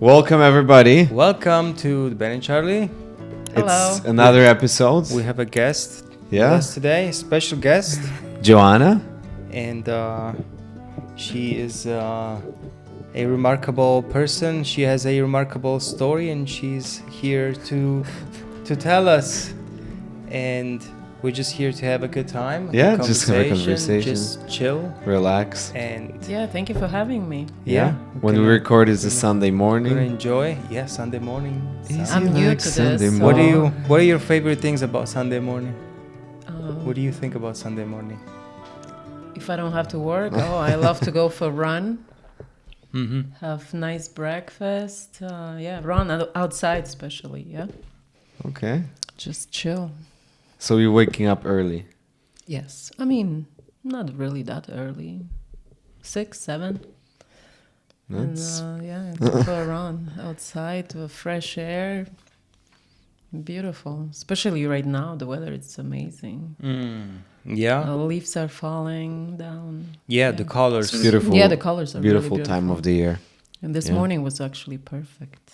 Welcome everybody. Welcome to the Ben and Charlie. Hello. It's another episode. We have a guest with Yeah. us today, a special guest, Joanna. and she is a remarkable person. She has a remarkable story, and she's here to tell us. And we're just here to have a good time. Yeah, just have a conversation. Just chill Relax. and Yeah, thank you for having me. yeah. When we record is a Sunday Gonna morning. enjoy. Yeah, Sunday morning. I'm new to this. What do so, What are your favorite things about Sunday morning? uh, What do you think about Sunday morning? if I don't have to work, I love to go for a run, Mm-hmm. have nice breakfast. Run outside especially. Yeah, Okay. just chill. So you're waking up early. Yes, I mean not really that early, 6, 7. That's And go for a run outside to fresh air. Beautiful, especially right now. The weather is amazing. Yeah. The leaves are falling down. Yeah, the colors. it's beautiful. Yeah, the colors are beautiful really time of the year. And this Yeah. morning was actually perfect.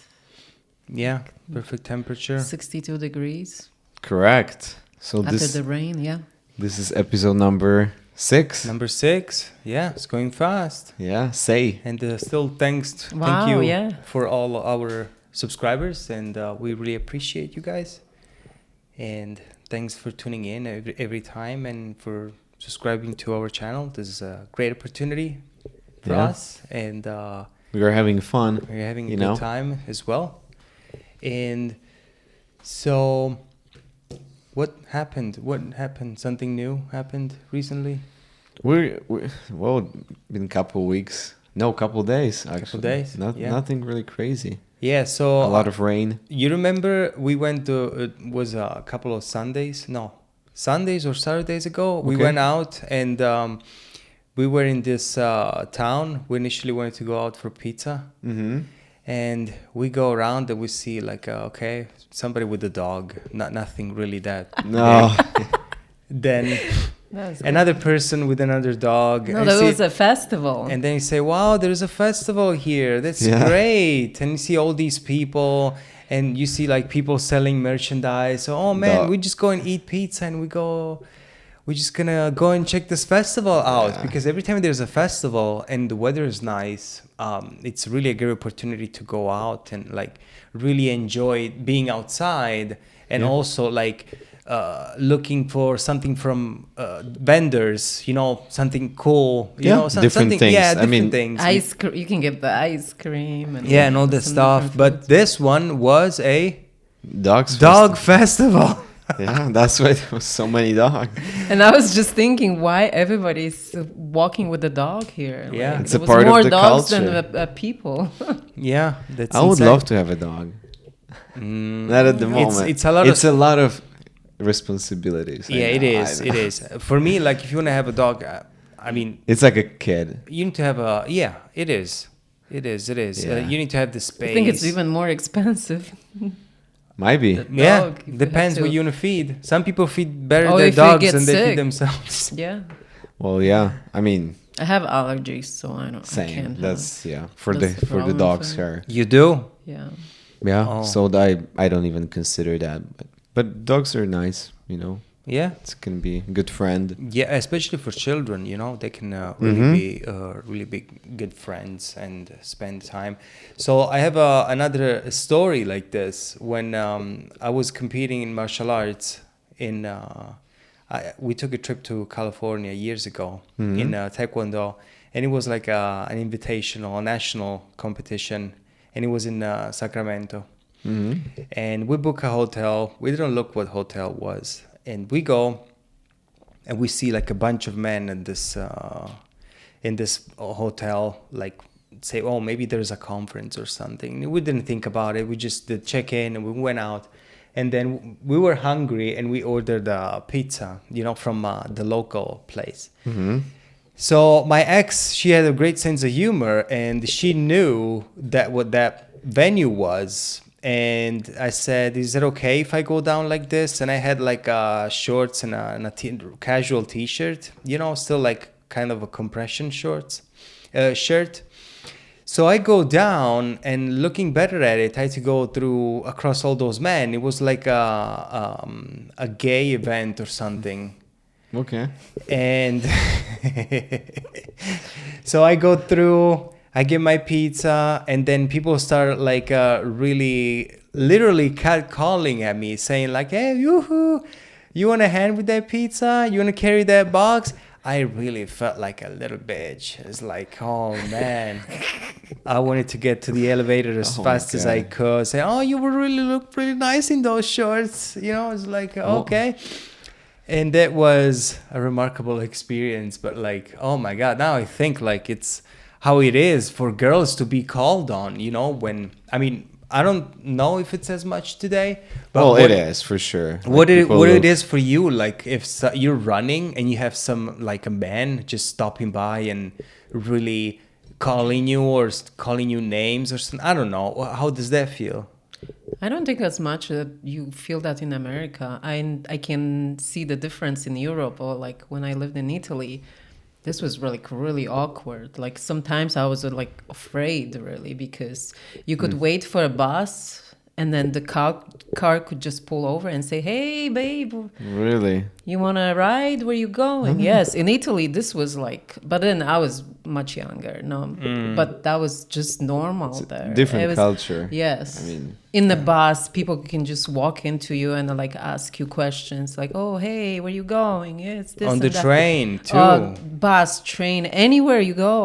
Yeah, perfect temperature. 62 degrees Correct. So after this the rain. Yeah. this is episode number 6. Number 6. Yeah, it's going fast. Yeah, say. And still thank Wow, you yeah. for all our subscribers, and we really appreciate you guys. And thanks for tuning in every time and for subscribing to our channel. This is a great opportunity for Yeah. us, and We are having fun. we're having a You good know? time as well. And so, what happened? Something new happened recently? We're been a couple weeks. No, couple days actually. days, yeah. Nothing really crazy. Yeah, so A lot of rain. you remember we went to, it was a couple of Sundays or Saturdays ago. We Okay. went out and we were in this town. We initially wanted to go out for pizza. Mm-hmm. And we go around and we see like, somebody with a dog. Nothing really that No. big. Then That's another person with another dog. No, and that see- was a festival. And then you say, wow, there's a festival here. That's Yeah. great. And you see all these people and you see like people selling merchandise. Oh man, we just go and eat pizza and we're just gonna go and check this festival out. Yeah. Because every time there's a festival and the weather is nice, it's really a great opportunity to go out and like really enjoy being outside and Yeah. also like looking for something from vendors, something cool, Yeah, different something, things. yeah, I different mean- things. You can get the ice cream and Yeah, and all that some stuff. different But foods. this one was a Dogs. dog festival. Yeah, that's why there was so many dogs. And I was just thinking, why everybody's walking with the dog here? Yeah. Like, It's there a was part of more the dogs culture. than people. Yeah, that's I would insane. love to have a dog. Not at the moment. It's a lot It's of. a lot of responsibilities. I Yeah, it know, is. I It know. is. For me, like if you want to have a dog, I mean, It's like a kid. you need to have a. Yeah, it is. It is. It is. Yeah. You need to have the space. I think it's even more expensive. Might be. Yeah, dog, if you depends have what to- you want to feed. Some people feed better Oh, their if you dogs get than they feed sick. themselves. Yeah. Well, yeah. I mean, I have allergies, so I don't. I same. can't That's yeah. For That's the the for the problem dogs for me. here. You do? Yeah. Yeah. Oh. So I don't even consider that. But dogs are nice. You know, Yeah. it can be a good friend. Yeah, especially for children, they can really be good friends and spend time. So I have another story like this. When I was competing in martial arts, we took a trip to California years ago in Taekwondo, and it was like an invitational, a national competition, and it was in Sacramento. Mm-hmm. And we book a hotel. We didn't look what hotel was, and we go, and we see like a bunch of men in this hotel. Like say, oh, maybe there's a conference or something. We didn't think about it. We just did check in and we went out, and then we were hungry and we ordered pizza, from the local place. Mm-hmm. So my ex, she had a great sense of humor, and she knew that what that venue was. And I said, is it okay if I go down like this? And I had like shorts and a casual t-shirt, still like kind of a compression shirt. So I go down, and looking better at it, I had to go through across all those men. It was like a gay event or something. Okay. And so I go through, I get my pizza, and then people start like really literally catcalling at me, saying like, "Hey, yoo-hoo, you want a hand with that pizza? You want to carry that box?" I really felt like a little bitch. It's like, oh man, I wanted to get to the elevator as Oh my fast as I God. could. Say, "Oh, you would really look really nice in those shorts." You know, it's like, Oh. okay. And that was a remarkable experience. But like, oh my God, now I think like it's how it is for girls to be called on, you know, when, I mean, I don't know if it's as much today, but Well, it is for sure. what Like, it people what it look- is for you, like if you're running and you have some like a man just stopping by and really calling you or calling you names or something, I don't know. How does that feel? I don't think as much that you feel that in America. I can see the difference in Europe, or like when I lived in Italy. This was really awkward. Like sometimes I was like afraid really, because you could wait for a bus and then the car could just pull over and say, "Hey, babe, Really? you want to ride? Where you going?" Yes, in Italy, this was like, but then I was much younger. No, but that was just normal there. Different It was, culture. yes. I mean, In the bus, people can just walk into you and like ask you questions like, "Oh, hey, where you going? It's this On and the that." train too. Bus, train, anywhere you go,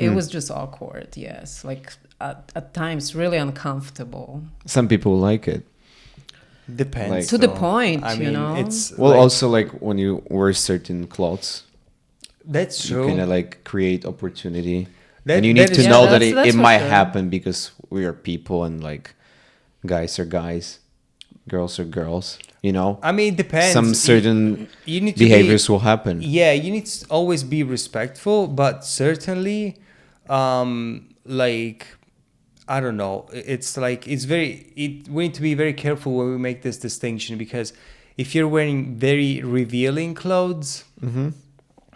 it was just awkward. Yes, like at times really uncomfortable. some people like it. Depends. Like- To the though. point, I you mean, know? it's Well, like, also like when you wear certain clothes, that's you true. kind of like create opportunity, That- and you that need to is- Yeah, know that that's- it, that's it for might sure. happen because we are people, and like guys are guys, girls are girls. You know, I mean, it depends. some certain you need to behaviors be, will happen. yeah, you need to always be respectful, but certainly, like, I don't know. It's like we need to be very careful when we make this distinction, because if you're wearing very revealing clothes,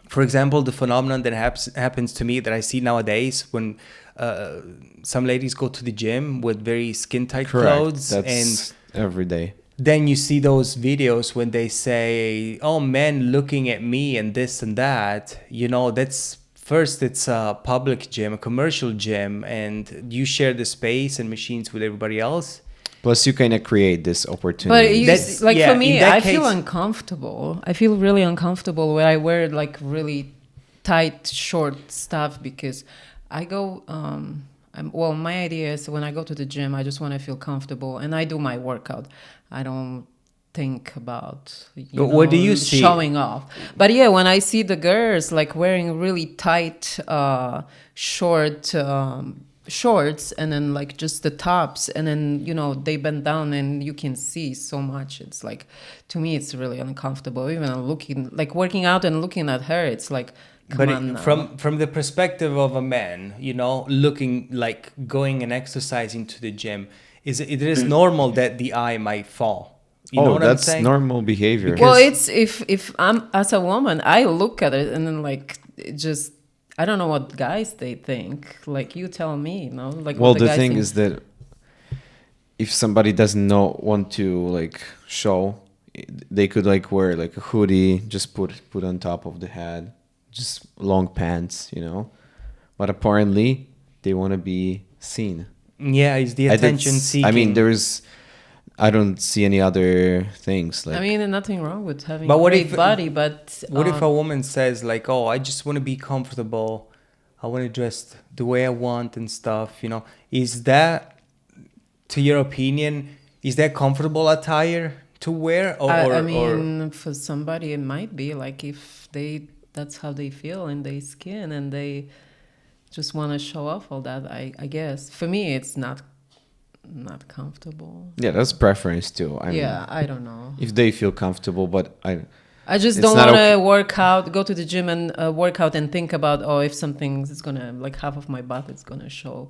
for example, the phenomenon that happens to me that I see nowadays when some ladies go to the gym with very skin tight Correct. clothes, That's and every day. then you see those videos when they say, "Oh, men looking at me," and this and that. You know, that's first, it's a public gym, a commercial gym, and you share the space and machines with everybody else. Plus, you kind of create this But opportunity. That's- like yeah, for in me, that I feel case- uncomfortable. I feel really uncomfortable when I wear like really tight, short stuff, because I go. Well, my idea is when I go to the gym, I just want to feel comfortable, and I do my workout. I don't think about But what do you see? showing off. But yeah, when I see the girls like wearing really tight, short. Shorts, and then like just the tops, and then they bend down and you can see so much. It's like, to me, it's really uncomfortable. Even looking, like working out and looking at her, it's like, come on now. From the perspective of a man, looking like going and exercising to the gym, it is normal that the eye might fall. You know what I'm that's saying? normal behavior. Well, because- it's if I'm as a woman, I look at it and then like it just, I don't know what guys they think. Like, you tell me, like Well, what the guys thing think. is that if somebody doesn't want to like show, they could like wear like a hoodie, just put on top of the head, just long pants, But apparently, they want to be seen. Yeah, it's the attention seeking. I mean, I don't see any other things. Like, I mean, nothing wrong with having But a what great if- body, but What if a woman says like, "Oh, I just want to be comfortable. I want to dress the way I want and stuff." Is that, to your opinion, is that comfortable attire to wear? I mean, for somebody it might be like if that's how they feel in their skin and they just want to show off all that. I guess for me it's not comfortable. yeah, that's preference too. I mean, I don't know. if they feel comfortable, but I just it's don't not want to okay. go to the gym and work out and think about, if something is gonna, like half of my butt is gonna show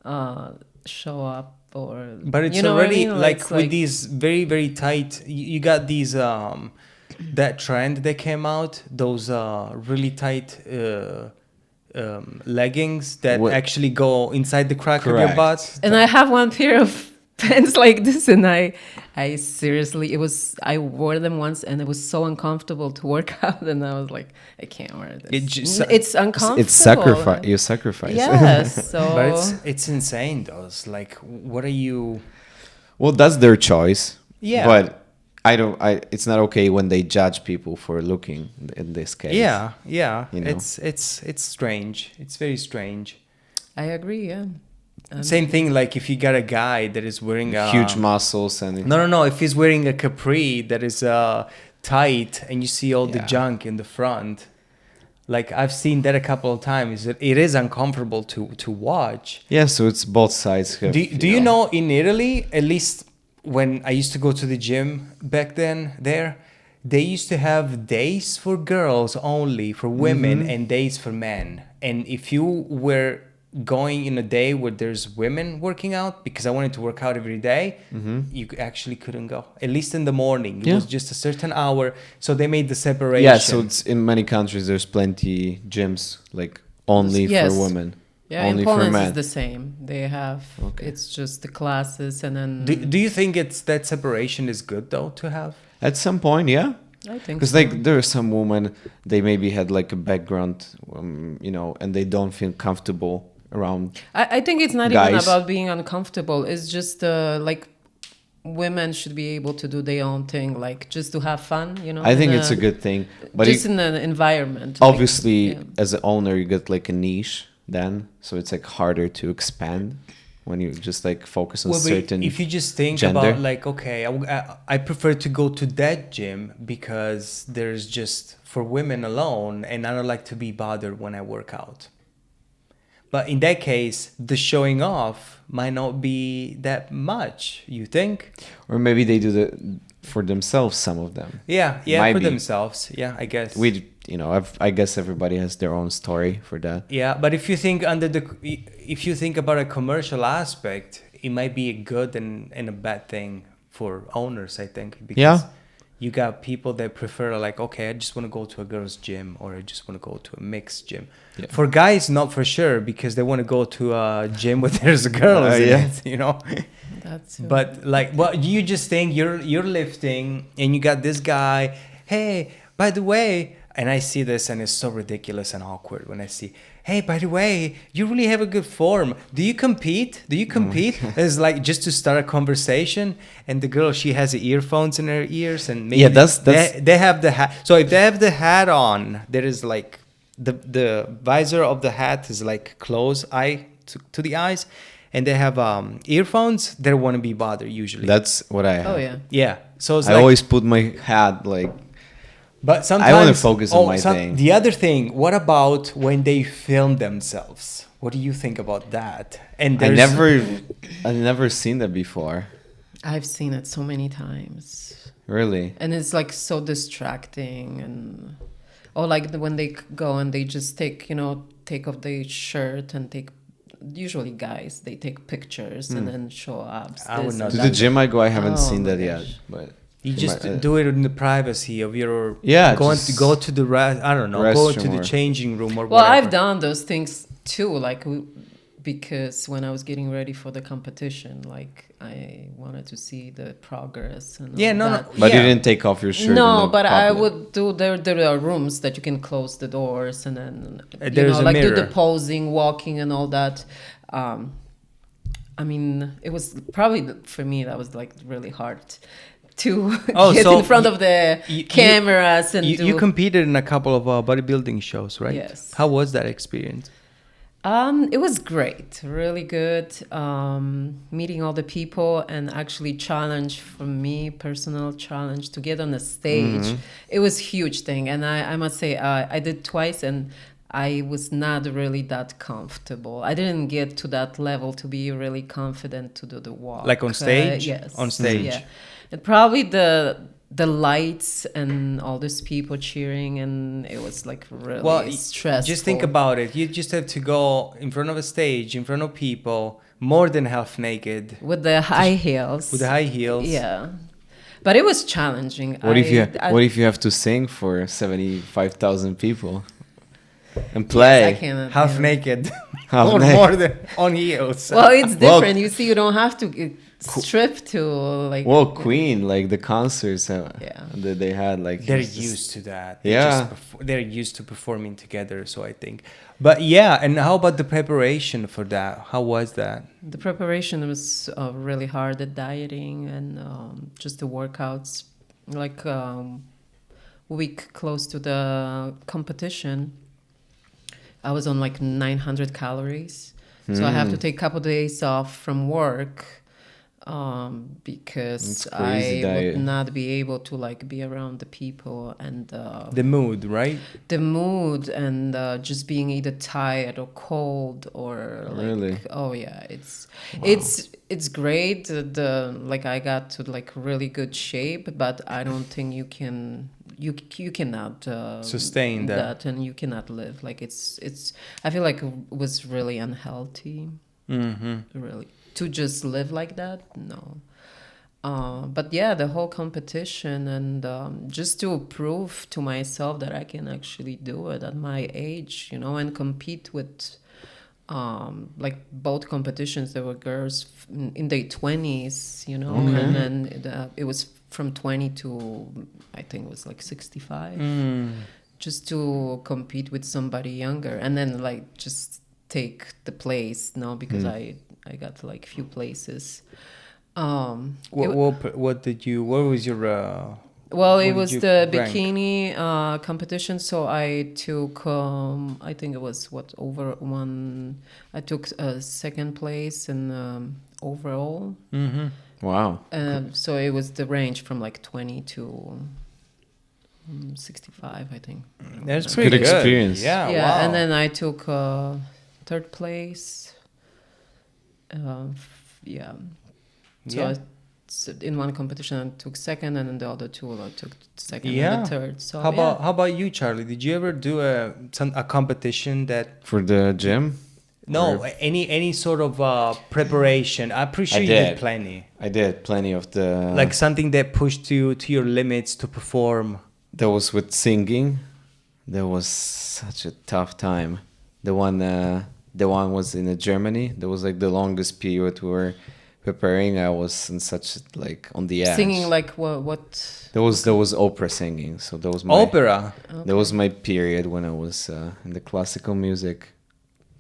up, or But it's you know what I already mean? like It's with these very, very tight. You got these that trend that came out. Those really tight leggings that What- actually go inside the crack of your Correct. butt. And I have one pair of pants like this, and I seriously, I wore them once, and it was so uncomfortable to work out, and I was like, I can't wear this. It's uncomfortable. It's sacrifice. You sacrifice. Yes, so But it's insane though. It's like, what are you? Well, that's their choice. Yeah. But I don't. It's not okay when they judge people for looking. In this case. Yeah. You know. It's strange. It's very strange. I agree. Yeah. Same thing. Like if you got a guy that is wearing a Huge muscles and. No. If he's wearing a capri that is tight and you see all the Yeah. junk in the front, like I've seen that a couple of times. It is uncomfortable to watch. Yeah. So it's both sides. Have, Do you know in Italy, at least when I used to go to the gym back then, they used to have days for girls only, for women, and days for men. And if you were going in a day where there's women working out, because I wanted to work out every day, you actually couldn't go. At least in the morning, it Yeah. was just a certain hour. So they made the separation. Yeah. So it's in many countries. There's plenty gyms like only Yes. for women. Yeah, only in for Poland men. it's the same. They have it's just the classes, and then Do you think that separation is good though to have? At some point, yeah. I think Because so. like there are some women, they maybe had like a background, and they don't feel comfortable around. I think it's not even Guys. about being uncomfortable. It's just like women should be able to do their own thing, like just to have fun, I think it's a good thing, but just it- in an environment. like, obviously yeah. as an owner you get like a niche then, so it's like harder to expand when you just like focus on Well, but certain. if you just think gender. about like, okay, I prefer to go to that gym because there's just for women alone, and I don't like to be bothered when I work out. But in that case, the showing off might not be that much, you think? Or maybe they do the for themselves, some of them. Yeah, Might for be. themselves. Yeah, I guess. I guess everybody has their own story for that. Yeah, but if you think if you think about a commercial aspect, it might be a good and a bad thing for owners, I think. Because Yeah. you got people that prefer like, okay, I just want to go to a girl's gym, or I just want to go to a mixed gym. Yeah. For guys, not for sure, because they want to go to a gym where there's girls in yeah. it, you know. That's But like, well, you just think you're lifting, and you got this guy. Hey, by the way, and I see this, and it's so ridiculous and awkward when I see. Hey, by the way, you really have a good form. Do you compete? Do you compete? It's like just to start a conversation, and the girl, she has earphones in her ears, and maybe Yeah, that's- they have the hat. So if they have the hat on, there is like the visor of the hat is like close eye to the eyes, and they have earphones. They don't want to be bothered usually. That's what I have. Oh yeah. Yeah. So it's I like, always put my hat like. but sometimes I wanna focus on my thing. The other thing, what about when they film themselves? What do you think about that? And I there's- never seen that before. I've seen it so many times, Really? and it's like so distracting, and or like when they go and they just take off their shirt and take. Usually guys, they take pictures and then show abs. I would this not and To do the that. gym I go, I haven't Oh seen my that yet. gosh. But You just my- do it in the privacy of your Yeah, Go just to the I don't know, go to restroom the or- changing room or Well, whatever. I've done those things too, like because when I was getting ready for the competition, like I wanted to see the progress and Yeah, all no, that. no. But Yeah. you didn't take off your shirt. No, in the but I public. would do. There are rooms that you can close the doors and then There's a like do the mirror. posing, walking, and all that. I mean, it was probably for me that was like really hard to Oh, get so in front of the you- cameras and do. You competed in a couple of bodybuilding shows, right? Yes. How was that experience? It was great, really good. Meeting all the people and actually challenge for me, personal challenge to get on the stage. It was huge thing, and I must say I did twice, and I was not really that comfortable. I didn't get to that level to be really confident to do the walk. Like on stage? Yes, On stage. Yeah, and probably the lights and all these people cheering, and it was like really stressful. Just think about it. You just have to go in front of a stage, in front of people, more than half naked, with the high heels. with the high heels. Yeah, but it was challenging. What if you have to sing for 75,000 people? and play. I cannot. Half yeah. naked. Half or naked. more than on heels. Well, it's Well, different. You see, you don't have to strip to like. Well, Queen, like the concerts Yeah. that they had, like They're it's just- used to that. Yeah. They're used to performing together, so I think. But yeah, and how about the preparation for that? How was that? The preparation was really hard. The dieting and just the workouts. Like week close to the competition, I was on like 900 calories. So I have to take a couple days off from work because It's crazy I diet. would not be able to like be around the people and The mood, right? the mood and just being either tired or cold or like Really? oh yeah, it's great. The like I got to like really good shape, but I don't think you cannot Sustain that. and you cannot live like it's I feel like it was really unhealthy. Really to just live like that, no. But yeah, the whole competition and just to prove to myself that I can actually do it at my age, and compete with like both competitions. There were girls in their 20s, and then it was from 20 to I think it was like 65, just to compete with somebody younger, and then like just take the place, because I got like few places. What was your Well, what it did was you the rank? bikini competition, so I took I think it was over one. I took second place in overall. Wow. So it was the range from like 20 to 65, I think. That's Good pretty good experience. Yeah, Yeah, wow. and then I took third place. Yeah. So Yeah. in one competition I took second, and in the other two I took second Yeah. and the third. So How about you, Charlie? Did you ever do a competition that For the gym? no Or- any sort of preparation? I'm pretty sure I you did did. plenty. I did plenty of the... Like something that pushed you to your limits to perform. That was with singing. That was such a tough time. The one was in Germany. That was like the longest period we were preparing. I was in such like on the edge. singing like what? There was opera singing. So that was my Opera. That was my period when I was in the classical music.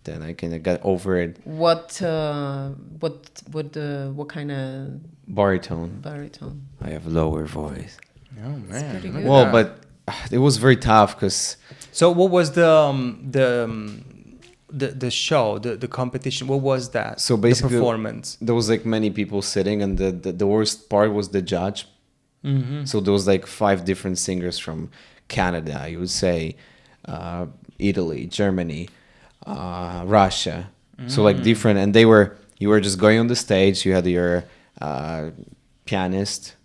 Then I kind of got over it. What kind of Baritone. baritone? I have lower voice. Oh man. pretty look at good. Well, that. but it was very tough because So what was the show, the competition? What was that? So basically- the performance. there was like many people sitting, and the worst part was the judge. So there was like 5 different singers from Canada, you would say, Italy, Germany, Russia. So like different, and you were just going on the stage. You had your pianist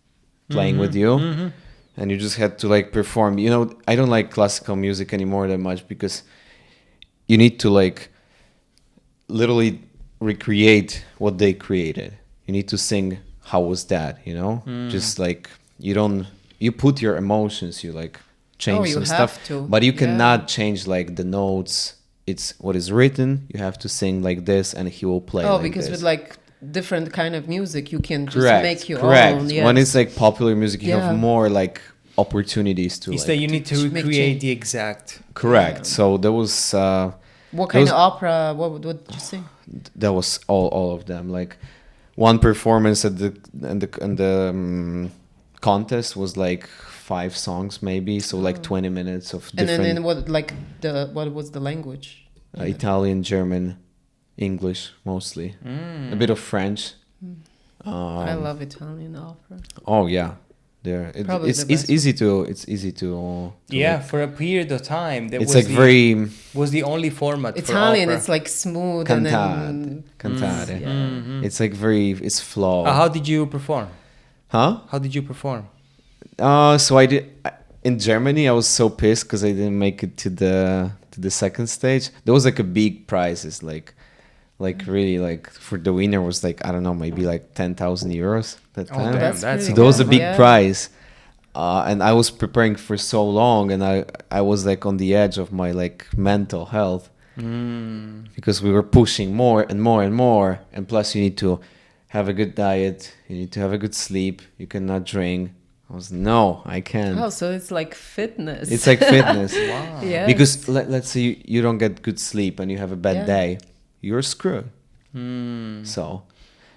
playing with you, and you just had to like perform. I don't like classical music anymore that much because you need to like literally recreate what they created. You need to sing how was that, just like you put your emotions, you like change you some have stuff, to. but you Yeah. cannot change like the notes. It's what is written. You have to sing like this, and he will play. Oh, like because this. with like different kind of music, you can just correct, make your correct. own. Yes. When it's like popular music, you Yeah. have more like opportunities to. Instead, like, you need to to make recreate change. the exact. correct. Yeah. So there was. What kind those- of opera? What did you sing? That was all of them. Like one performance at the contest was like 5 songs maybe, so like 20 minutes of And different then what was the language? Italian, German, English mostly, a bit of French. I love Italian opera. Oh yeah, Probably it's the best easy to Yeah, like- for a period of time, that it's was like very was the only format. Italian, for opera. it's like smooth cantare. yeah. It's like it's flow. How did you perform? Huh? How did you perform? So in Germany. I was so pissed because I didn't make it to the second stage. There was like a big prizes, like really like for the winner was like I don't know, maybe like 10,000 euros that Oh, time. damn, That's that's So pretty that was a good, big yeah. prize. and I was preparing for so long, and I was like on the edge of my like mental health because we were pushing more and more and more, and plus you need to have a good diet, you need to have a good sleep, you cannot drink. I was no, I can't. Oh, so it's like fitness. It's like fitness. Wow. Yes. Because let's say you don't get good sleep and you have a bad Yeah. day, you're screwed. So,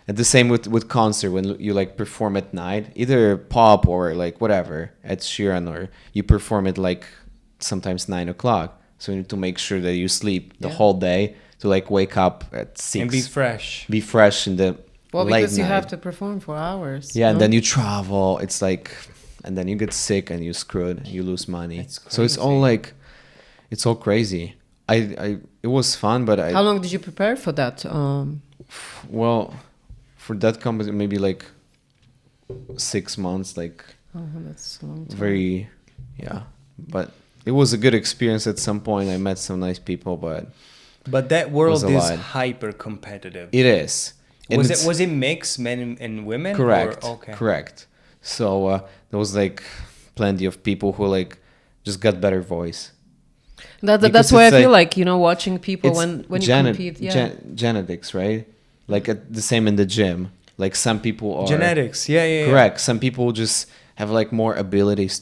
and the same with concert when you like perform at night, either pop or like whatever at Sheeran, or you perform at like sometimes 9 o'clock. So you need to make sure that you sleep the Yeah. whole day to like wake up at 6. And be fresh. Be fresh in the Well, late because you night. have to perform for hours. Yeah, and no? then you travel. It's like, and then you get sick and you're screwed. You lose money. It's So it's all crazy. like, it's all crazy. It was fun, but How long did you prepare for that? well, for that company maybe like 6 months, like Oh, that's a long time. very, yeah. But it was a good experience. At some point, I met some nice people, but But that world a is lot. hyper competitive. it is. And it's- Was it mixed men and women? Correct. Or, okay. Correct. So there was like plenty of people who like just got better voice. That's Because why I it's feel like- like, you know, watching people It's when you gene- compete. Yeah. genetics, right? Like the same in the gym. Like some people are Genetics. Yeah. correct. Some people just have like more abilities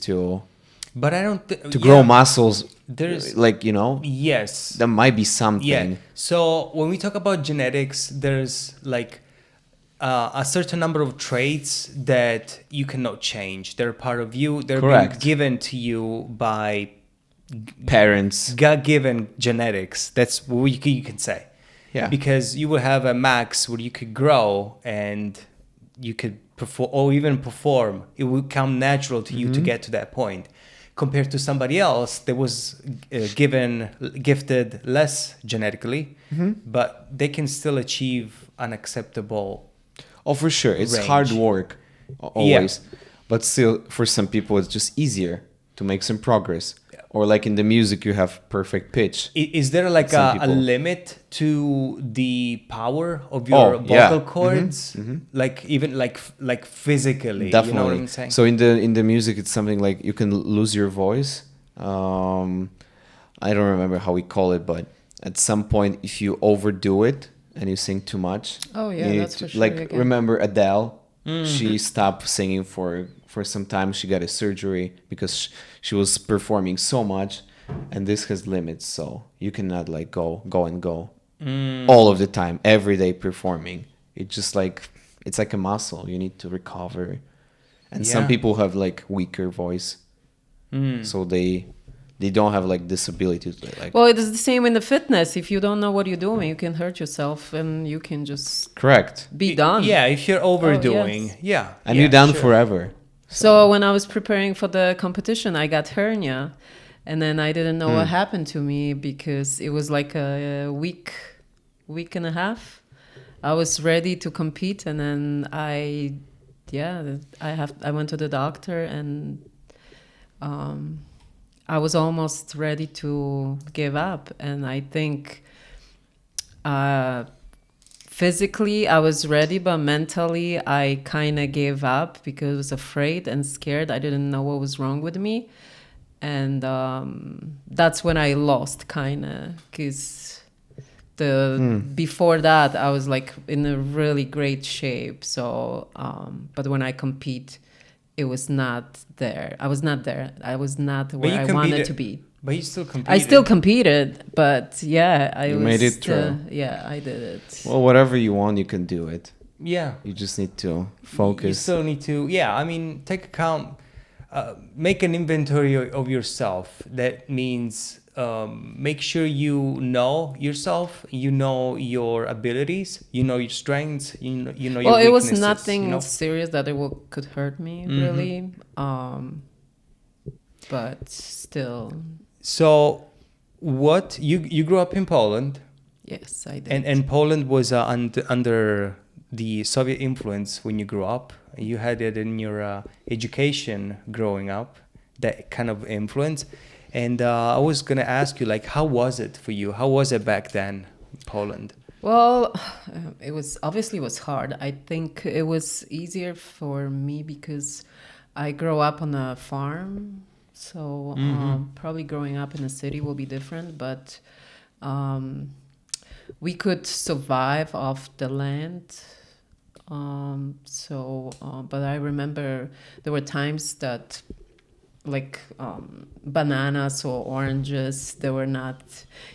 But I don't to grow muscles. There's- like, you know, Yes. that might be something. Yeah. So when we talk about genetics, there's like a certain number of traits that you cannot change. They're part of you. They're being Correct. given to you by Parents. God-given genetics. That's what you can say. Yeah. Because you will have a max where you could grow and you could perform or even perform. It will come natural to you to get to that point. Compared to somebody else that was gifted less genetically, but they can still achieve an acceptable. Oh, for sure. It's range. hard work always. But still, for some people, it's just easier to make some progress. Or like in the music, you have perfect pitch. Is there like Some a people. limit to the power of your Oh, yeah. vocal cords? Like even like physically, Definitely. you know what I'm saying? So in the music, it's something like you can lose your voice. I don't remember how we call it, but at some point, if you overdo it and you sing too much, Oh, yeah, you need that's for sure, Like again. remember Adele? She stopped singing for some time. She got a surgery because she was performing so much, and this has limits. So you cannot like go all of the time, every day performing. It's just like it's like a muscle. You need to recover, and some Yeah. people have like weaker voice, so they don't have like this ability to like. Well, it is the same in the fitness. If you don't know what you're doing, you can hurt yourself and you can just Correct, be done. Yeah, if you're overdoing, yes. yeah. and yeah, you're done sure. forever. So when I was preparing for the competition, I got hernia, and then I didn't know what happened to me because it was like a week and a half. I was ready to compete, and then I went to the doctor, and I was almost ready to give up, and I think. Physically, I was ready, but mentally, I kind of gave up because I was afraid and scared. I didn't know what was wrong with me. And that's when I lost, kind of, because before that, I was like in a really great shape. So, but when I compete, it was not there. I was not there. I was not where you I wanted competed- to be. But you still competed. I still competed, but yeah, I You was made it still, through. yeah, I did it. Well, whatever you want, you can do it. Yeah. You just need to You focus. still need to, yeah, I mean, take account, make an inventory of yourself. That means make sure you know yourself, you know your abilities, you know your strengths, you know your Well, it was weaknesses, nothing you know? serious that could hurt me, really. But still, So, what you grew up in Poland, yes, I did. and Poland was under the Soviet influence when you grew up. You had it in your education growing up, that kind of influence. And I was gonna ask you, like, how was it for you? How was it back then, Poland? Well, it was hard. I think it was easier for me because I grew up on a farm, so probably growing up in a city will be different, but um, we could survive off the land. But I remember there were times that like bananas or oranges, they were not,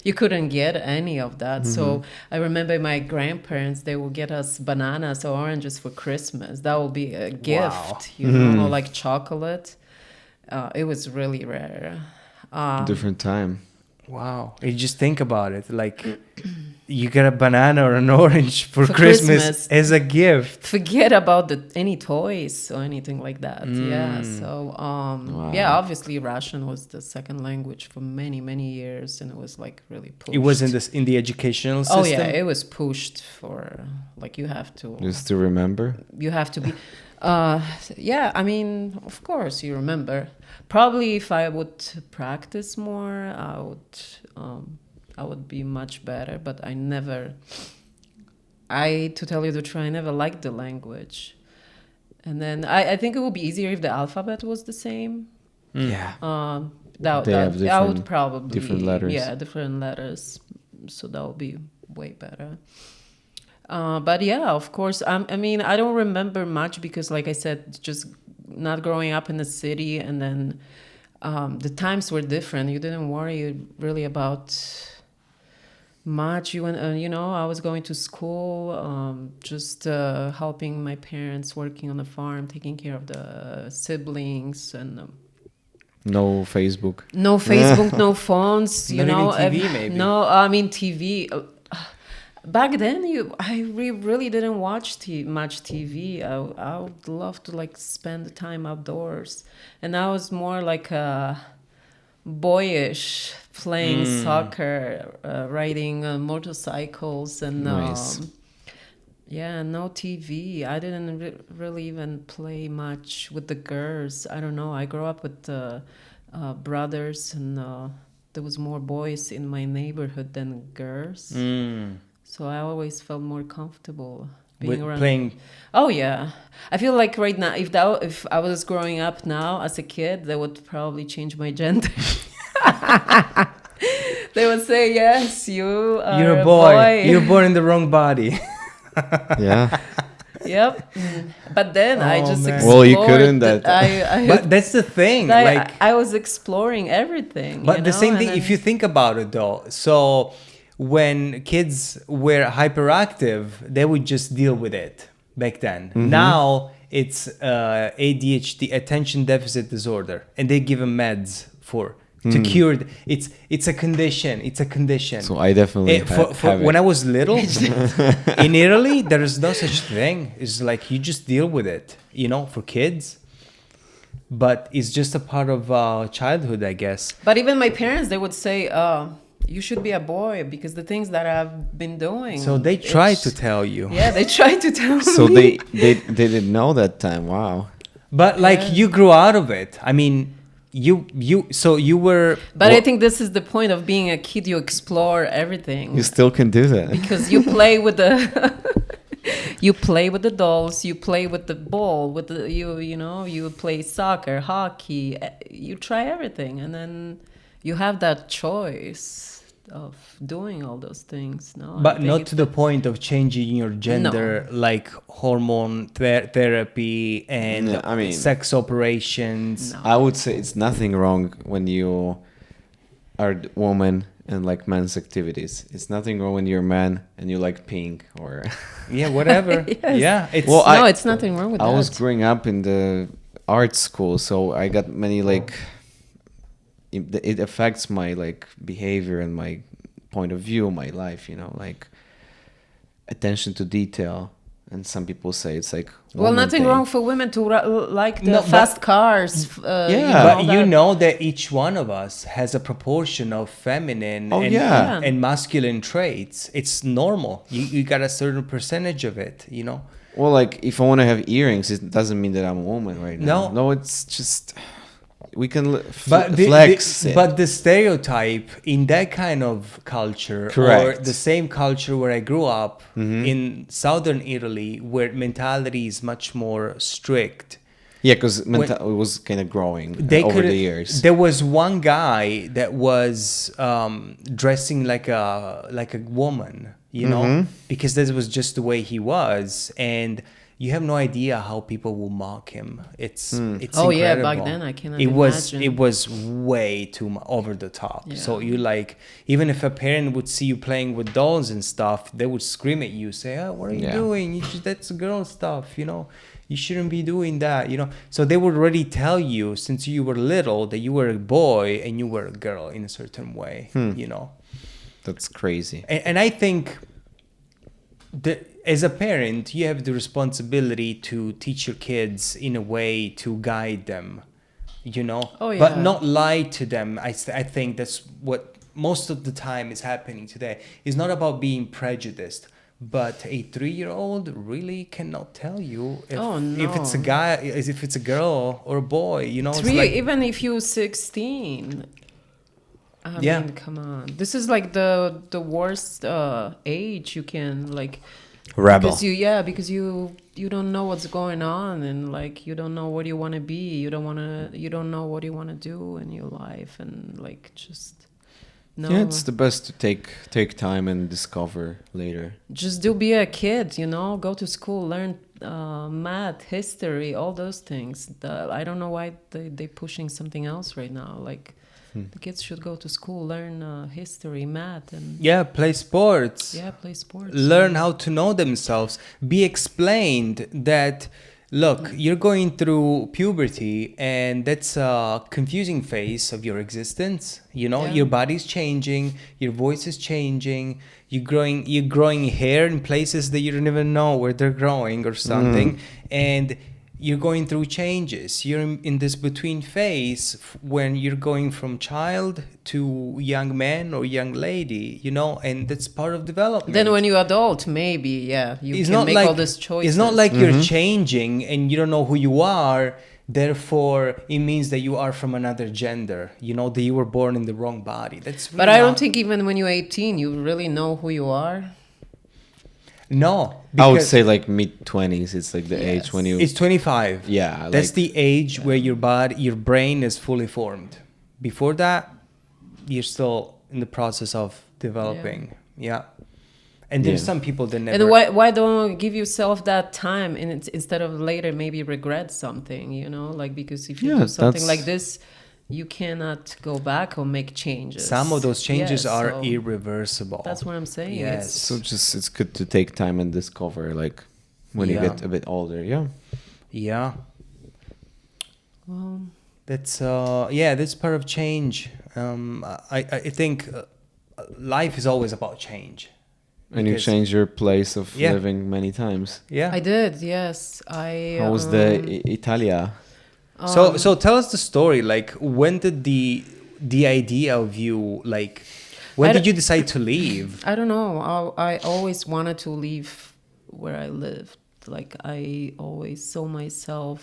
you couldn't get any of that. So I remember my grandparents, they would get us bananas or oranges for Christmas. That would be a gift, you know, or like chocolate. It was really rare. Different time. Wow. You just think about it. Like, you get a banana or an orange for Christmas as a gift. Forget about any toys or anything like that. Yeah. So, yeah, obviously Russian was the second language for many, many years. And it was like really pushed. It was in the educational system? Oh, yeah. It was pushed for, like, you have to. Just to remember? You have to be. Yeah, I mean, of course, you remember. Probably if I would practice more, I would be much better. But to tell you the truth, I never liked the language. And then I think it would be easier if the alphabet was the same. Yeah. I would probably different letters. Yeah, different letters. So that would be way better. But yeah, of course. I mean, I don't remember much because, like I said, just not growing up in the city, and then the times were different. You didn't worry really about much. You went, I was going to school, just helping my parents, working on the farm, taking care of the siblings, and no Facebook. No Facebook, no phones. Not even TV, maybe. No, I mean TV. Back then, I really didn't watch much TV. I would love to like spend the time outdoors, and I was more like boyish, playing soccer, riding motorcycles, and nice. Yeah, no TV. I didn't really even play much with the girls. I don't know. I grew up with brothers, and there was more boys in my neighborhood than girls. So I always felt more comfortable being around. Playing. Oh yeah, I feel like right now, if I was growing up now as a kid, they would probably change my gender. They would say, "Yes, you're a boy. You're born in the wrong body." Yeah. Yep. But then I just explored. Well, you couldn't. But that's the thing. I was exploring everything. But the same thing, if you think about it, though. So when kids were hyperactive, they would just deal with it back then. Now it's ADHD, attention deficit disorder, and they give them meds to cure it. It's a condition. It's a condition. So I definitely have when I was little in Italy, there is no such thing. It's like you just deal with it, for kids. But it's just a part of childhood, I guess. But even my parents, they would say, you should be a boy because the things that I've been doing. So they tried to tell you. Yeah, they tried to tell me. So they didn't know that time. Wow. But you grew out of it. I mean, you were. But I think this is the point of being a kid. You explore everything. You still can do that because you play with the. You play with the dolls. You play with the ball. You play soccer, hockey. You try everything, and then you have that choice of doing all those things. No, but not to the point of changing your gender, like hormone therapy and sex operations. No. I would say it's nothing wrong when you are a woman and like men's activities. It's nothing wrong when you're a man and you like pink or whatever. Yes. Yeah, it's nothing wrong with that. I was growing up in the art school, so I got many like. It affects my like behavior and my point of view, my life, like attention to detail. And some people say it's like nothing wrong for women to like the fast cars. But you know that each one of us has a proportion of feminine and masculine traits. It's normal. You got a certain percentage of it, Well, like if I want to have earrings, it doesn't mean that I'm a woman right now. No, it's just we can flex. But the stereotype in that kind of culture, correct, or the same culture where I grew up in southern Italy, where mentality is much more strict, Yeah, because it was kind of growing They over could. the years. There was one guy that was dressing like a woman, you know, because this was just the way he was, and you have no idea how people will mock him. It's Oh, yeah, incredible. back then I cannot it imagine. was way too over the top. So Yeah. you like, even if a parent would see you playing with dolls and stuff, they would scream at you, say, "Oh, what are you Yeah. doing? That's girl stuff, you know. You shouldn't be doing that, you know." So they would already tell you since you were little that you were a boy and you were a girl in a certain way, you know. That's crazy. And I think that as a parent, you have the responsibility to teach your kids in a way to guide them, you know, Oh, but yeah. not lie to them. I think that's what most of the time is happening today. It's not about being prejudiced, but a 3-year-old really cannot tell you if, Oh, if it's a no. guy, if it's a girl or a boy, you know. It's Three, like, even if you're 16. I Yeah. mean, come on. This is like the worst age you can like. Rebel. Because you don't know what's going on, and like you don't know what you want to be. You don't know what you want to do in your life, and like just no. Yeah, it's the best to take time and discover later. Just do be a kid, you know. Go to school, learn math, history, all those things. I don't know why they pushing something else right now. Like the kids should go to school, learn history, math, and yeah, play sports. play sports. Learn how to know themselves. Be explained that, look, you're going through puberty and that's a confusing phase of your existence. You know, Yeah. your body's changing, your voice is changing, you're growing hair in places that you don't even know where they're growing or something. And you're going through changes. You're in this between phase when you're going from child to young man or young lady, you know, and that's part of development. Then when you're adult, maybe you can make all these choices. It's not like you're changing and you don't know who you are. Therefore, it means that you are from another gender. You know, that you were born in the wrong body. That's really But I don't not- think even when you're 18, you really know who you are. No, I would because say like mid-20s. It's like the Yes. age when you. it's 25. Yeah, That's like- the age where your brain is fully formed. Before that, you're still in the process of developing. Yeah. And there's Yeah. some people that never. And why don't give yourself that time, and instead of later maybe regret something, you know, like because if you Yeah, do something that's- like this, you cannot go back or make changes. Some of those changes Yes, are so irreversible. That's what I'm saying. Yes. It's, So it's good to take time and discover like when you Yeah. get a bit older. Yeah. Yeah. well, That's that's part of change. I think life is always about change. And you Because- change your place of Yeah. living many times. Yeah. I did. Yes, I. How was the Italia? So tell us the story. Like, when did the idea of you, like, when I did don't- you decide to leave? I don't know. I always wanted to leave where I lived. Like I always saw myself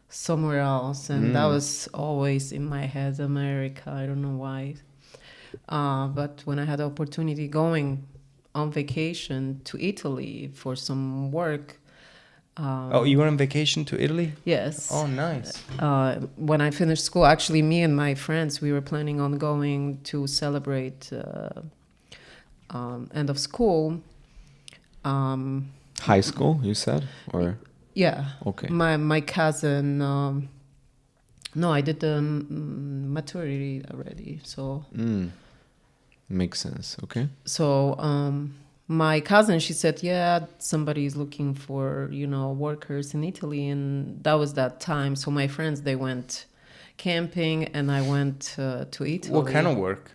somewhere else, and that was always in my head, America. I don't know why. But when I had the opportunity going on vacation to Italy for some work, Oh, you were on vacation to Italy? yes. Oh, nice. When I finished school, actually, me and my friends, we were planning on going to celebrate end of school. High school, you said? Or Yeah. okay. My cousin. No, I did the maturity already. So Makes sense. Okay. my cousin, she said, yeah, somebody is looking for workers in Italy, and that was that time. So my friends, they went camping, and I went to Italy. What kind of work?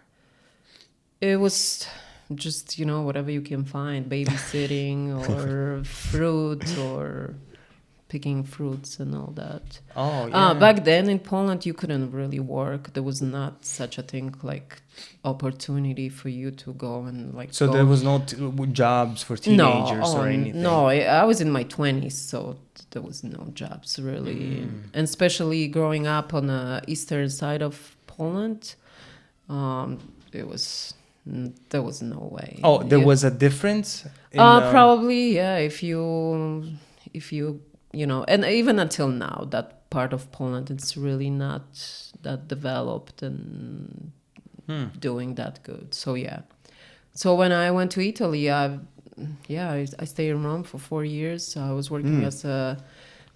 It was just whatever you can find, babysitting or fruit or picking fruits and all that. Oh, yeah. Back then in Poland, you couldn't really work. There was not such a thing like opportunity for you to go and like. So go. there was no jobs for teenagers or anything? No, I was in my 20s, so there was no jobs really. And especially growing up on the eastern side of Poland, there was no way. Oh, there You- was a difference? Probably, yeah. If you and even until now, that part of Poland, it's really not that developed and doing that good. So yeah. So when I went to Italy, I stayed in Rome for 4 years. I was working as a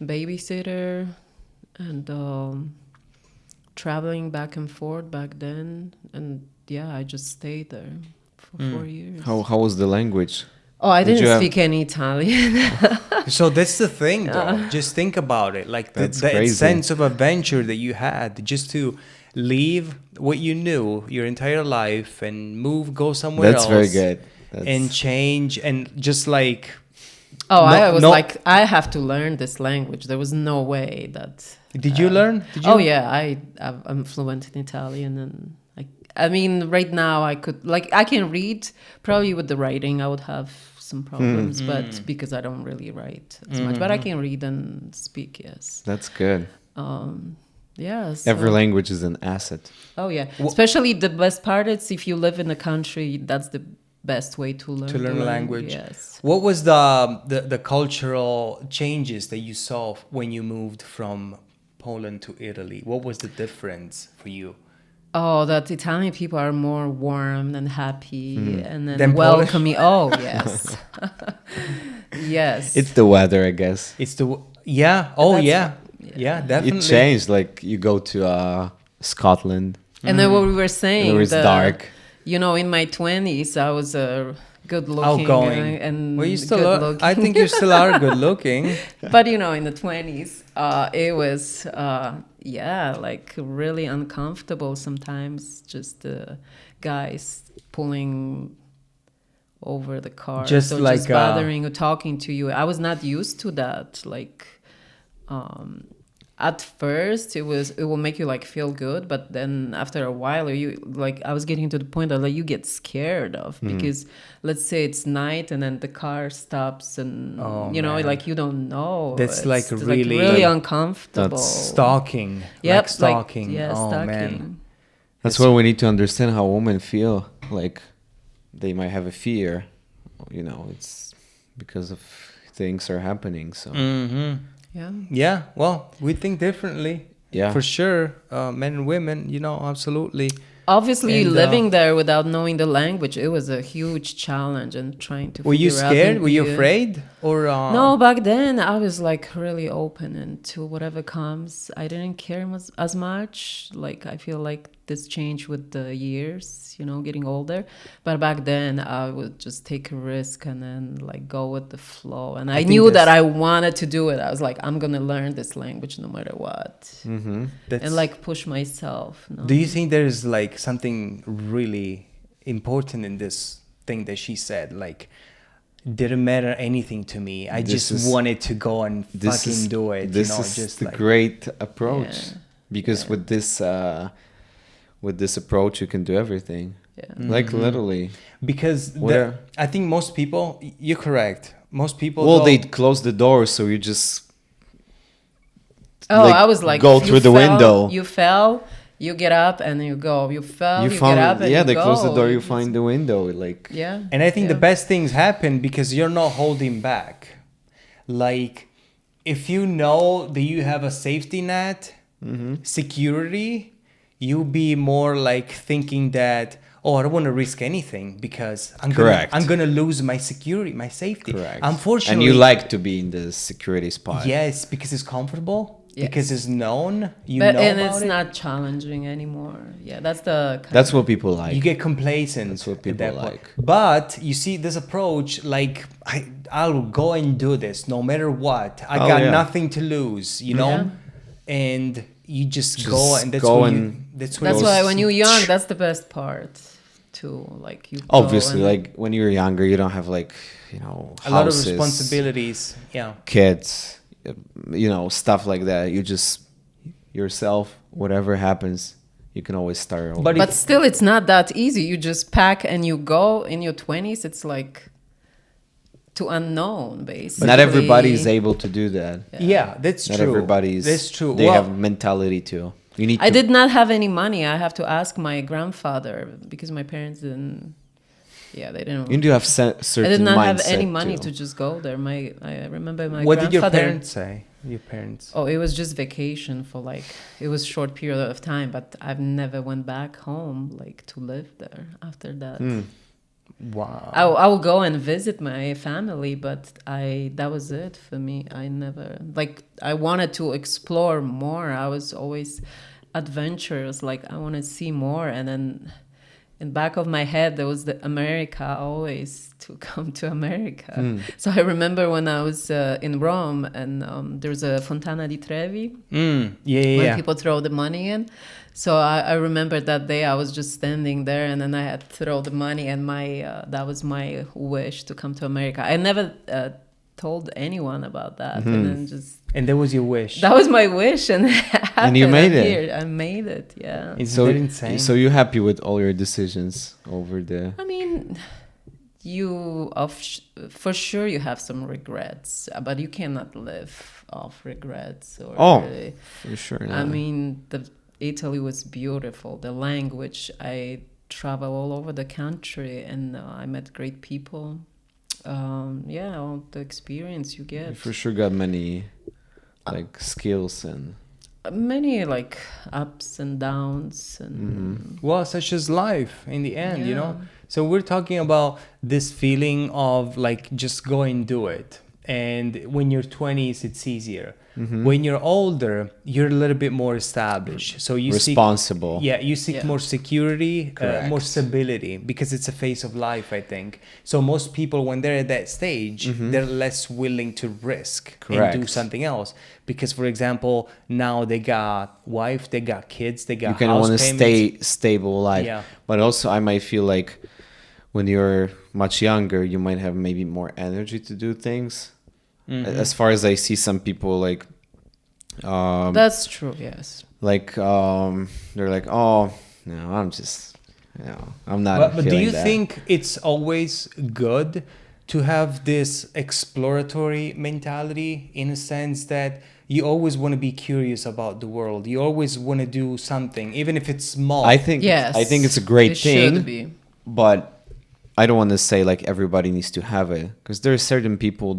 babysitter and traveling back and forth back then. And yeah, I just stayed there for 4 years. How was the language? Oh, I Did you didn't have- speak any Italian. So that's the thing, though. Just think about it. Like That's that crazy. sense of adventure that you had, just to leave what you knew your entire life and go somewhere That's else. very good. And change and just like. Oh, I was no- like, I have to learn this language. There was no way that. Did you learn? Did you? Oh yeah, I'm fluent in Italian, and I mean, right now I can read. Probably with the writing, I would have some problems, but because I don't really write as much, but I can read and speak. Yes. That's good. Yeah. So, Every language is an asset. Oh yeah, especially the best part is if you live in the country, that's the best way to learn a the language. Yes. What was the cultural changes that you saw when you moved from Poland to Italy? What was the difference for you? Oh, that Italian people are more warm and happy and then Than Polish? welcoming. Oh, yes. Yes. It's the weather, I guess. It's the yeah. Oh That's- yeah. Yeah, definitely. It changed. Like you go to Scotland, And then what we were saying. and it was dark. In my 20s, I was a good looking. Outgoing. And Well, you still good are. looking. I think you still are good looking. But, in the 20s, it was, like really uncomfortable sometimes. Just the guys pulling over the car. Just so like, just bothering or talking to you. I was not used to that. Like, at first it will make you like feel good, but then after a while I was getting to the point that like you get scared of, because let's say it's night and then the car stops and man. like you don't know. That's It's like really- really uncomfortable. Stalking. Yep, Like stalking. yeah, Oh stalking. man. That's why we need to understand how women feel. Like they might have a fear. It's because of things are happening. So Yeah. Yeah. Well, we think differently. Yeah. For sure. Men and women. Absolutely. Obviously, And, living there without knowing the language, it was a huge challenge, and trying to. Were you figure out scared? the- Were you afraid? Or No, back then I was like really open and to whatever comes. I didn't care as much. Like I feel like this changed with the years, getting older. But back then I would just take a risk and then like go with the flow. And I think knew that that's- I wanted to do it. I was like, I'm gonna learn this language no matter what, That's, and like push myself. do you think there's like something really important in this thing that she said? Like, didn't matter anything to me. I This just is- wanted to go and fucking do it. This is just the like great approach, Yeah. because with this approach you can do everything. Yeah. Like literally. because Where- I think most people. You're correct. Most people. Well, don't- they close the door, so you just Oh, like, I was like, go you through the fell, window. You fell, you get up and you go. You fell, you, found get up and yeah. you They go. close the door, you It's- find the window. Like Yeah. And I think yeah. the best things happen because you're not holding back. Like, if you know that you have a safety net, security, you'll be more like thinking that, I don't want to risk anything because Correct. I'm gonna lose my security, my safety. correct. Unfortunately, and you like to be in the security spot. yes, because it's comfortable, Yes. because it's known. You But know and about it's it. not challenging anymore. Yeah, that's the. That's what people like. You get complacent. That's what at people that point. like. But you see this approach, like I'll go and do this no matter what. I Oh, got yeah. nothing to lose, Yeah. and you just Just go, and that's go when and- that's when That's goes- why when you're young, that's the best part. To like you. go Obviously, and- like when you're younger, you don't have like a lot of houses, responsibilities. Yeah. kids, stuff like that. You just yourself. Whatever happens, you can always start over. But But still, it's not that easy. You just pack and you go. In your 20s, it's like to unknown, basically. not everybody is able to do that. Yeah, that's Not true. everybody's. That's true. They Well, have mentality too. You need. I to, did not have any money. I have to ask my grandfather because my parents didn't. Yeah, they didn't. You do have I certain did not have mindset any money too. to just go there. I remember my What did your grandfather. parents say? Your parents. Oh, it was just vacation for like it was short period of time, but I've never went back home like to live there after that. Wow. I will go and visit my family, but that was it for me. I never like I wanted to explore more. I was always adventurous, like I want to see more, and then in back of my head there was the America always to come to America. So I remember when I was in Rome and there's a Fontana di Trevi Yeah, yeah, when yeah. people throw the money in. So I remember that day I was just standing there and then I had to throw the money and my that was my wish to come to America. I never told anyone about that and then just And that was your wish. that was my wish and it happened. And you made I'm it. here. I made it, yeah. Isn't that insane? So you're happy with all your decisions over the... I mean, for sure you have some regrets, but you cannot live off regrets. Or for sure. I mean, Italy was beautiful. The language, I travel all over the country, and I met great people. All the experience you get. You for sure got many like skills and many like ups and downs and Well, such as life in the end, you know. Yeah. So we're talking about this feeling of like just go and do it. And when you're 20s, it's easier. When you're older, you're a little bit more established. So you responsible. you seek more security, Correct. more stability, because it's a phase of life, I think. So most people, when they're at that stage, they're less willing to risk and do Correct. something else. Because, for example, now they got wife, they got kids, they got You kind of house want to payments. stay stable life. Yeah. But also I might feel like when you're much younger, you might have maybe more energy to do things. As far as I see some people like that's true. Yes. they're like, oh no, I'm just, I'm not But do feeling you that. think it's always good to have this exploratory mentality, in a sense that you always want to be curious about the world? You always want to do something, even if it's small. I think it's a great it thing, should be. but I don't want to say like everybody needs to have it, because there are certain people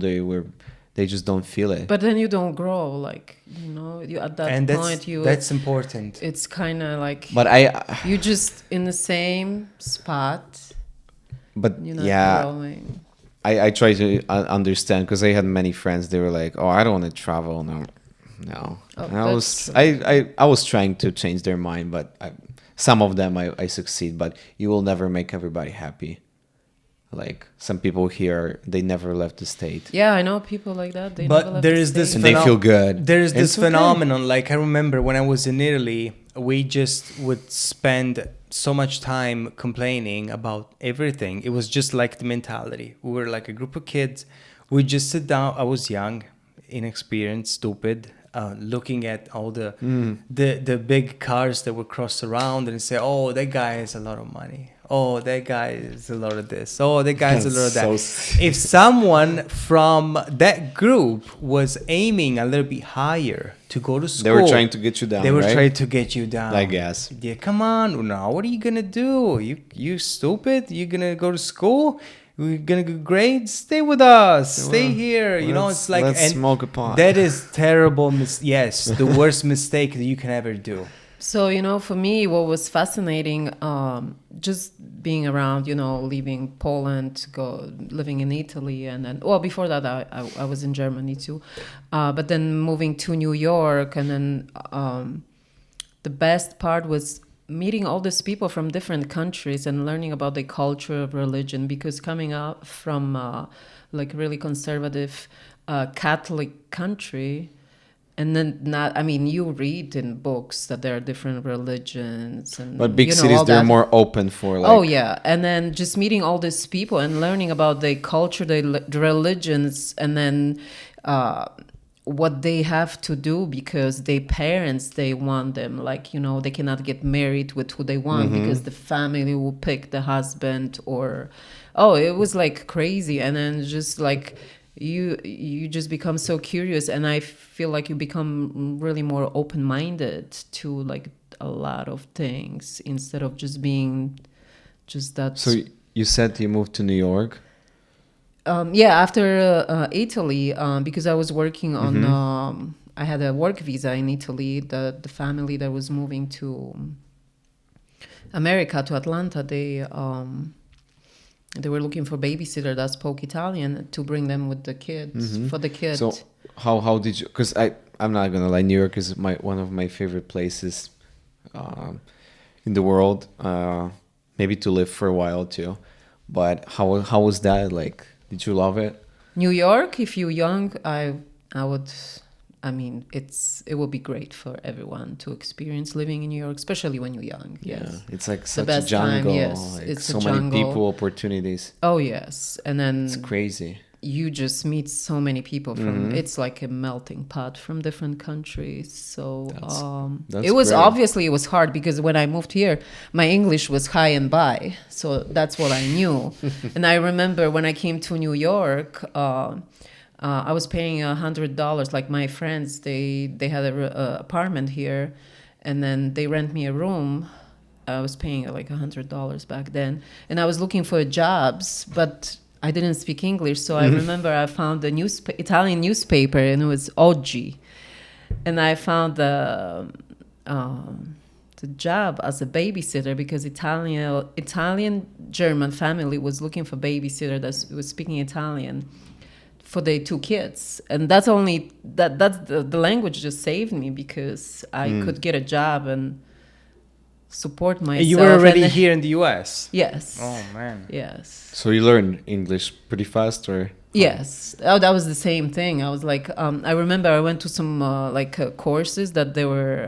they just don't feel it. But then you don't grow, like you at that and point that's important. it's kind of like But you just in the same spot. but You're not yeah, growing. I try to understand, because I had many friends. They were like, "Oh, I don't want to travel." No. Oh, And that's true. I was trying to change their mind, but some of them I succeed. But you will never make everybody happy. Like some people here, they never left the state, Yeah, I know people like that. They But never left there the is this States. and they feel good. There is this It's okay. phenomenon. Like I remember when I was in Italy, we just would spend so much time complaining about everything. It was just like the mentality. We were like a group of kids. We just sit down. I was young, inexperienced, stupid, looking at all the big cars that would cross around and say, "Oh, that guy has a lot of money. Oh, that guy is a lot of this. Oh, that guy is a lot of that." If someone from that group was aiming a little bit higher to go to school, They were trying to get you down. they were right? trying to get you down. I guess. Yeah, come on now. What are you gonna do? You stupid? You gonna go to school? We're gonna get grades. Stay with us. Stay here. You know, it's like let's and smoke a pot. that is terrible. Yes, the worst mistake that you can ever do. So, for me, what was fascinating, just being around, leaving Poland to go living in Italy. And then, before that, I was in Germany too. But then moving to New York. And then the best part was meeting all these people from different countries and learning about the culture of religion. Because coming out from like really conservative Catholic country, and then you read in books that there are different religions, and But big all cities, they're that. more open for like. Oh yeah, and then just meeting all these people and learning about the culture, the religions, and then what they have to do because their parents, they want them, like they cannot get married with who they want because the family will pick the husband, or it was like crazy. And then just like you just become so curious, and I feel like you become really more open-minded to like a lot of things instead of just being just that. So you said you moved to New York. Yeah, after Italy, because I was working on, I had a work visa in Italy. The family that was moving to America, to Atlanta, they were looking for babysitter that spoke Italian to bring them with the kids for the kids. So how did you? Because I'm not gonna lie, New York is one of my favorite places in the world. Maybe to live for a while too. But how was that like? Did you love it? New York, if you're young, I would. I mean, it will be great for everyone to experience living in New York, especially when you're young. Yes, Yeah, it's like the such a best time. jungle. Yes, Like it's so a many jungle. people, opportunities. Oh yes, and then It's crazy. you just meet so many people from. It's like a melting pot from different countries. So That's it was great. obviously it was hard because when I moved here, my English was high and by, so that's what I knew. And I remember when I came to New York. I was paying $100. Like my friends, they had a apartment here, and then they rent me a room. I was paying like $100 back then, and I was looking for jobs, but I didn't speak English. So I remember I found a Italian newspaper, and it was Oggi, and I found the job as a babysitter because Italian German family was looking for babysitter that was speaking Italian for their two kids, and that's the language just saved me because I could get a job and support myself. And you were already here in the US. Yes. Oh man. Yes. So you learn English pretty fast, or? Yes, that was the same thing. I was like, I remember I went to some courses that they were.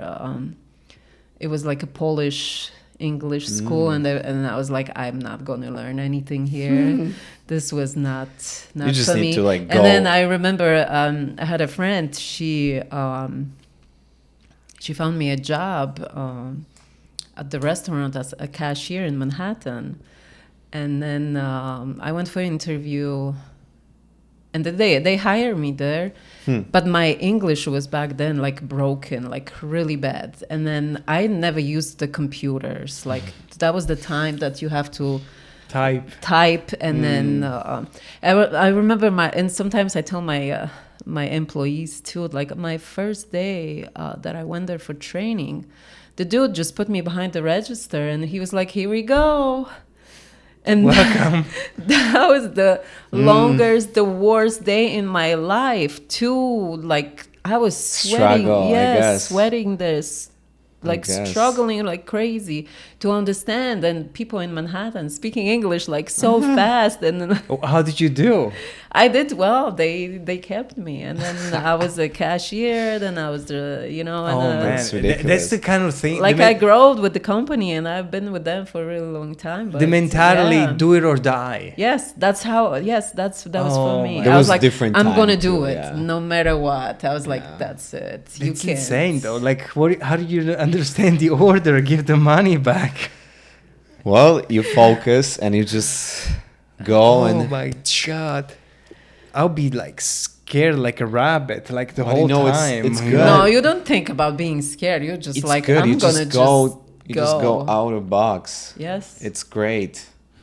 It was like a Polish English school, and I was like, I'm not going to learn anything here. This was not You just for need me. to like go. And then I remember I had a friend. She found me a job at the restaurant as a cashier in Manhattan, and then I went for an interview. And they hired me there, but my English was back then like broken, like really bad. And then I never used the computers. Like that was the time that you have to type, and then I remember and sometimes I tell my employees too. Like my first day that I went there for training, the dude just put me behind the register, and he was like, "Here we go." And Welcome. that was the longest, the worst day in my life too. Like I was sweating, Struggle, I guess. sweating this, like guess. struggling like crazy to understand. And people in Manhattan speaking English like so fast, and Oh, how did you do? I did well. They kept me, and then I was a cashier. Then I was the and Oh man, That's ridiculous. that's the kind of thing. like I growed with the company, and I've been with them for a really long time. But the mentality, yeah. do it or die. Yes, that's how. Yes, that was Oh, for me. my That I was was like, different I'm time gonna do too, it yeah. no matter what. I was like, that's it. You It's can't. insane though. Like, how do you understand the order? Give the money back. Well, you focus and you just go Oh and. my god, I'll be like scared like a rabbit, like the Well, whole you know, it's- time. it's you good. know? No, you don't think about being scared. You're just It's like, good. I'm You gonna just go. You go. just go out of box. Yes. It's great.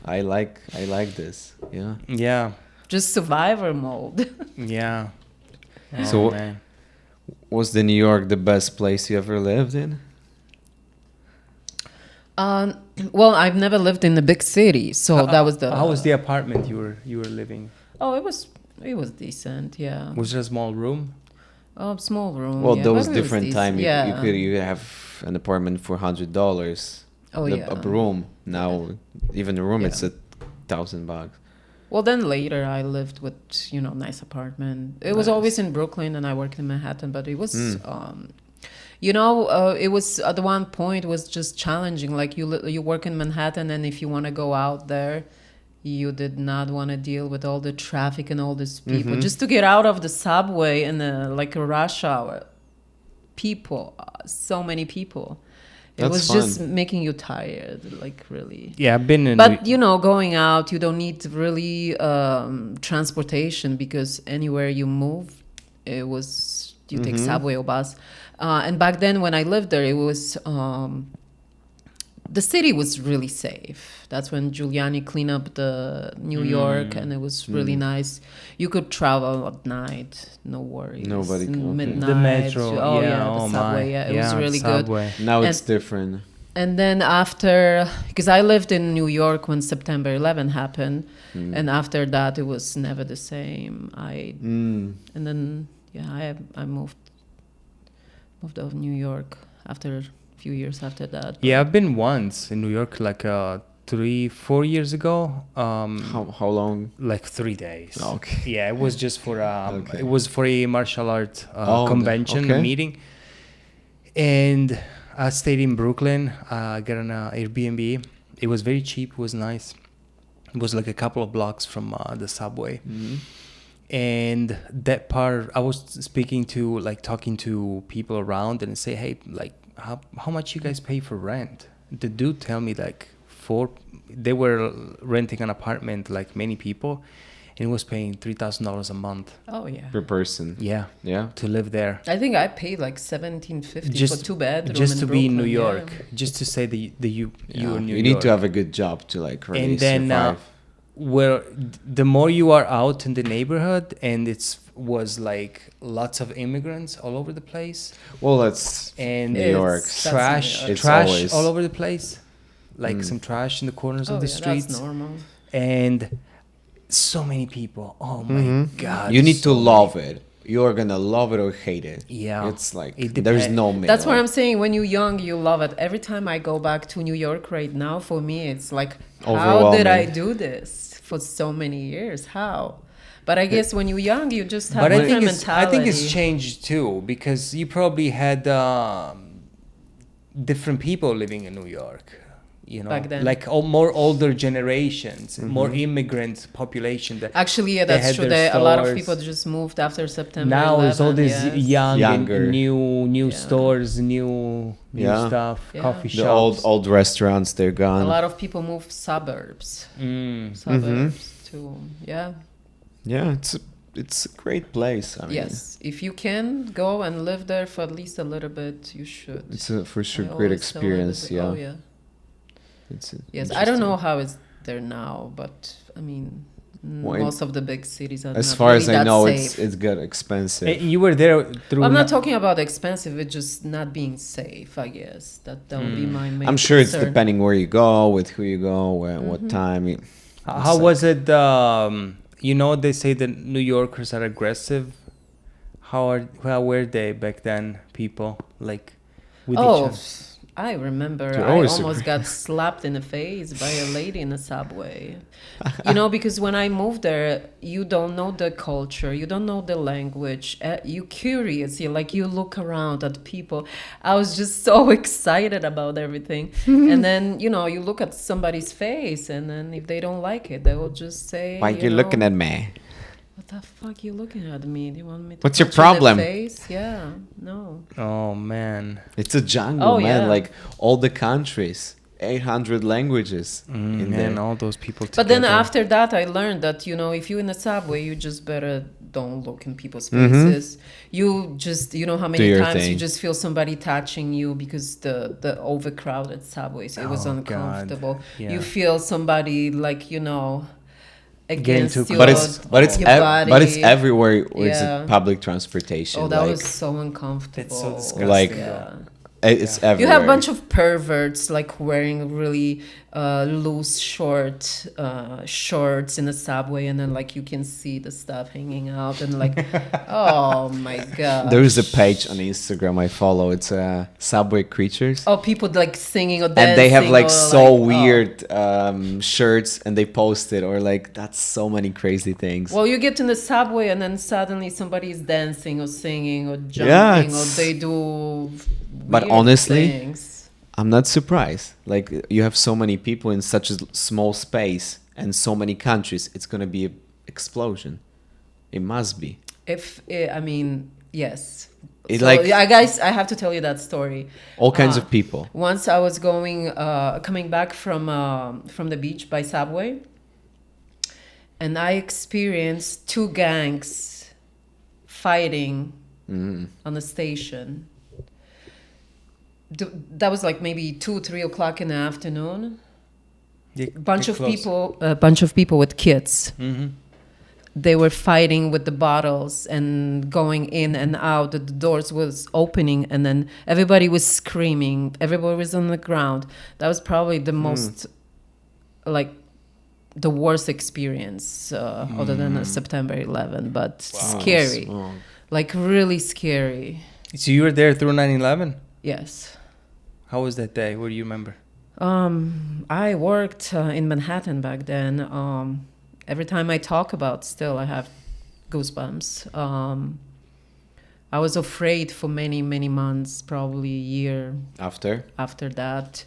I like this. Yeah. Yeah, Just survivor mode. yeah. So- Oh, man. Was the New York the best place you ever lived in? Well, I've never lived in a big city, so that was the. How was the apartment you were living? Oh, it was decent. Yeah. Was it a small room? Oh, small room. Well, yeah, there but was it different decent. time. Yeah. You have an apartment for $100. Oh, yeah. A room now, even a room, it's Yeah. $1,000. Well, then later I lived with, nice apartment. It was Nice. always in Brooklyn, and I worked in Manhattan, but it was, Mm. it was at one point was just challenging. Like you work in Manhattan, and if you want to go out there, you did not want to deal with all the traffic and all these people. Mhm. Just to get out of the subway in like a rush hour, people, so many people. It That's was fun. just making you tired, like really. Yeah, I've been in. But going out, you don't need really transportation because anywhere you move, you take subway or bus. And back then, when I lived there, it was the city was really safe. That's when Giuliani cleaned up the New York, and it was really nice. You could travel at night, no worries. Nobody In okay. midnight. The metro, Oh yeah, yeah, oh the subway. my. Yeah, it was Yeah, really good. subway. Now it's And- different. And then after, because I lived in New York when September 11 happened, and after that it was never the same. And then I moved out of New York after a few years after that. Yeah, I've been once in New York, like 3-4 years ago. How long? Like 3 days. Oh, okay. Yeah, it was just for Okay. it was for a martial art Oh, convention okay. meeting, and I stayed in Brooklyn. I got an Airbnb. It was very cheap. It was nice. It was like a couple of blocks from the subway. And that part, I was talking to people around and say, hey, like, how much you guys pay for rent? The dude tell me like they were renting an apartment like many people, and it was paying $3,000 a month. Oh yeah. Per person. Yeah, Yeah. to live there. I think I paid like $17.50 for 2 bedrooms. just to be in New Brooklyn, York, just to say that you Yeah. in New You York. need to have a good job to like really And then survive. where the more you are out in the neighborhood, and was like lots of immigrants all over the place, Well, that's and New York. That's trash New York. It's trash always- all over the place, like some trash in the corners of the streets, That's normal. and so many people. Oh my god! You need to so love it. You're gonna love it or hate it. Yeah. It's like It there's depends. no middle. That's what I'm saying. When you're young, you love it. Every time I go back to New York right now, for me, it's like, how did I Overwhelming. do this for so many years? How? But I guess when you're young, you just have But a I different think mentality. it's changed too, because you probably had different people living in New York. You know, Back then. like more older generations, more immigrant population. That Actually, yeah, they that's had true. their A lot of stores. people just moved after September Now 11. it's all these yes. young Younger. and new Yeah. stores, new Yeah. stuff, Yeah. coffee the old shops. restaurants, they're A gone. lot of people moved suburbs. To yeah. Yeah, it's a great place. I mean, Yes, if you can go and live there for at least a little bit, you should. it's a for sure I great always tell experience. everybody- Yeah. Oh yeah. It's Yes, I don't interesting. know how it's there now, but I mean, Well, most of the big cities are As not far really as I that know, safe. it's got expensive. And you were there through. I'm not talking about expensive. It's just not being safe. I guess that would be my main. I'm sure it's concern. depending where you go, with who you go, where, Mm-hmm. what time. How was it? You know, they say that New Yorkers are aggressive. How were they back then? People like with each Oh, other. I remember. They're I always almost got slapped in the face by a lady in the subway. You know, because when I moved there, you don't know the culture, you don't know the language. You're curious. You look around at people. I was just so excited about everything. And then you look at somebody's face, and then if they don't like it, they will just say, Why you looking at me? What the fuck you looking at me? Do you want me to What's your punch you in the problem? face? Yeah, no. Oh man. It's a jungle, Oh, man. yeah. Like all the countries, 800 languages in there. And all those people But then together. after that, I learned that, if you're in the subway, you just better don't look in people's Mm-hmm. faces. You just, how many your times you thing. just feel somebody touching you because the overcrowded subways, it was Oh, uncomfortable. God. Yeah. You feel somebody against too your, But it's your body. but it's everywhere where Yeah. it's public transportation. Oh, that like, was so uncomfortable. It's so disgusting. Like, Yeah. it's everywhere. You have a bunch of perverts wearing really loose shorts in the subway, and then you can see the stuff hanging out, and oh my god. There is a page on Instagram I follow. It's Subway Creatures. Oh, people singing or dancing. And they have or, so oh. weird shirts, and they post it, or that's so many crazy things. Well, you get in the subway, and then suddenly somebody is dancing or singing or jumping, Yeah, or it's- they do. But weird honestly, things. I'm not surprised. You have so many people in such a small space and so many countries. It's gonna be an explosion. It must be. Yes. It, So, like- yeah, guys, I have to tell you that story. All kinds of people. Once I was coming back from the beach by subway, and I experienced two gangs fighting on the station. that was like maybe 2-3 o'clock in the afternoon. They Bunch of close. people, a bunch of people with kids. Mm-hmm. They were fighting with the bottles and going in and out. The doors was opening, and then everybody was screaming. Everybody was on the ground. That was probably the most, like, the worst experience other than the September 11, but scary, Oh, like really scary. So you were there through 9/11? Yes. How was that day? What do you remember? I worked in Manhattan back then. Every time I talk about, still I have goosebumps. I was afraid for many, many months, probably a year after. after that.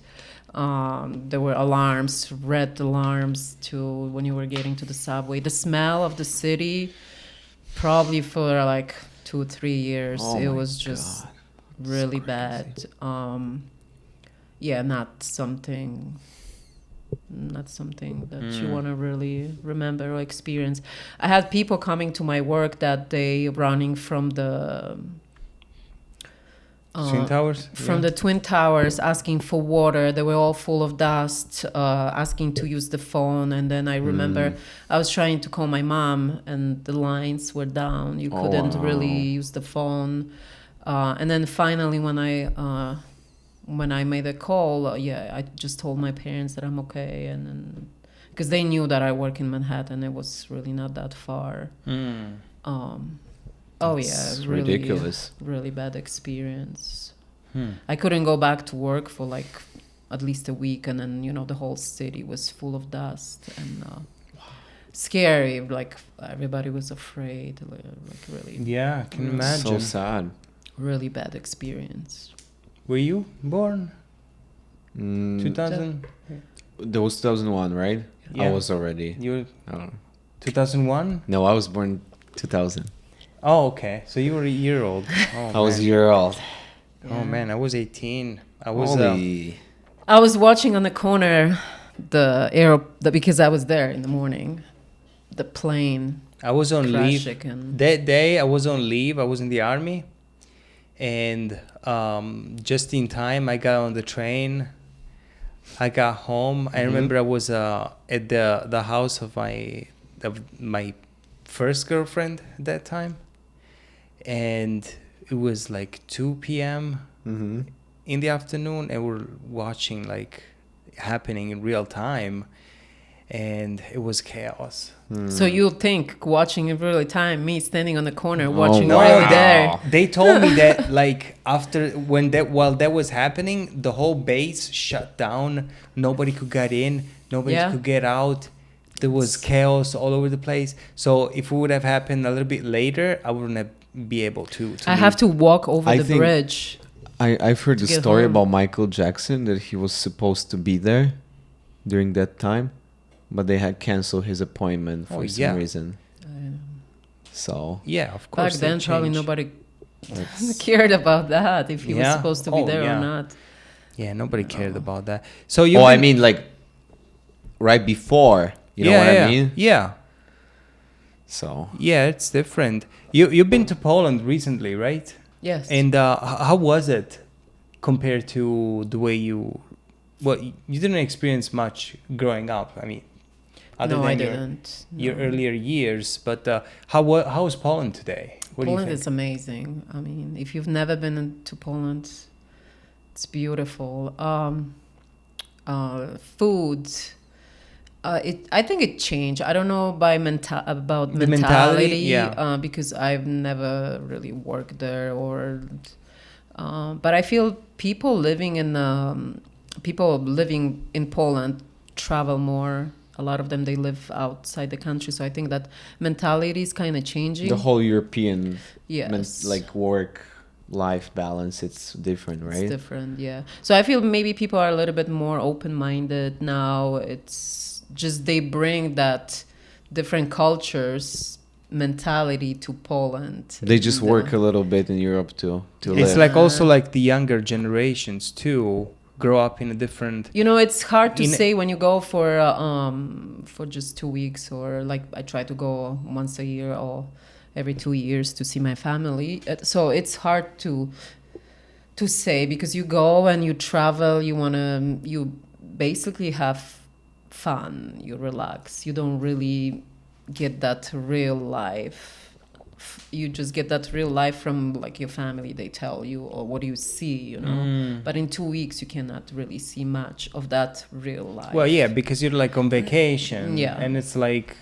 There were alarms, red alarms to when you were getting to the subway. The smell of the city, probably for like 2-3 years, Oh it my was just God. really bad. Yeah, not something that you want to really remember or experience. I had people coming to my work that day running from the Twin Towers? from the Twin Towers, asking for water. They were all full of dust, asking to use the phone. And then I remember I was trying to call my mom, and the lines were down. You Oh, couldn't wow. really use the phone. And then finally, when I made a call, I just told my parents that I'm okay, and then because they knew that I work in Manhattan, it was really not that far. Oh yeah, It's really ridiculous. really bad experience. I couldn't go back to work for like at least a week, and then the whole city was full of dust and scary. Like everybody was afraid. Like really, Yeah, I can So imagine. sad. really bad experience. Were you born? Mm, 2000? that was 2001, right? Yeah. I was already. You were I don't know. 2001? No, I was born 2000. Oh, okay. So you were a year old. Oh, I was a man. year old. Oh man, I was 18. I was Holy. I was watching on the corner because I was there in the morning. The plane I was on leave. crashing. That day I was on leave. I was in the army, and just in time I got on the train. I got home. I remember I was at the house of my first girlfriend at that time, and it was like 2 p.m. Mm-hmm. in the afternoon, and we're watching like happening in real time, and it was chaos. So you think watching in real time, me standing on the corner watching wow. right there. They told me that like after while that was happening, the whole base shut down. Nobody could get in. Nobody Yeah. could get out. There was chaos all over the place. So if it would have happened a little bit later, I wouldn't have be able to I have to walk over I the think- bridge. I've heard To the get story home. about Michael Jackson that he was supposed to be there during that time, but they had canceled his appointment for Oh, some yeah. reason. So Yeah, of Back course. then, they probably changed. nobody that's, cared about that, if he was Yeah. supposed to be Oh, there yeah. or not. Yeah, nobody cared about that. So you. I mean, like right before. You know what I mean? Yeah, So yeah, it's different. You've been to Poland recently, right? Yes. And how was it compared to the way you? Well, you didn't experience much growing up. I mean, other no, than I your, didn't. your No. earlier years. But how is Poland today? What Poland do you is think? amazing. I mean, if you've never been to Poland, it's beautiful. Food. I think it changed. I don't know about The mentality, mentality, yeah. because I've never really worked there, but I feel people living in Poland travel more. A lot of them, they live outside the country, so I think that mentality is kind of changing. the whole European Yes. like work-life balance, it's different, right? It's different, yeah. So I feel maybe people are a little bit more open-minded now. It's just they bring that different cultures mentality to Poland. They just And, work a little bit in Europe to It's live. like also like the younger generations too grow up in a different. it's hard to In- say when you go for just 2 weeks, or like I try to go once a year or every 2 years to see my family. So it's hard to to say, because you go and you travel, you basically have fun, you relax, you don't really get that real life. You just get that real life from like your family, they tell you, or what you see, but in 2 weeks you cannot really see much of that real life. Well, yeah, because you're like on vacation. Yeah. And it's like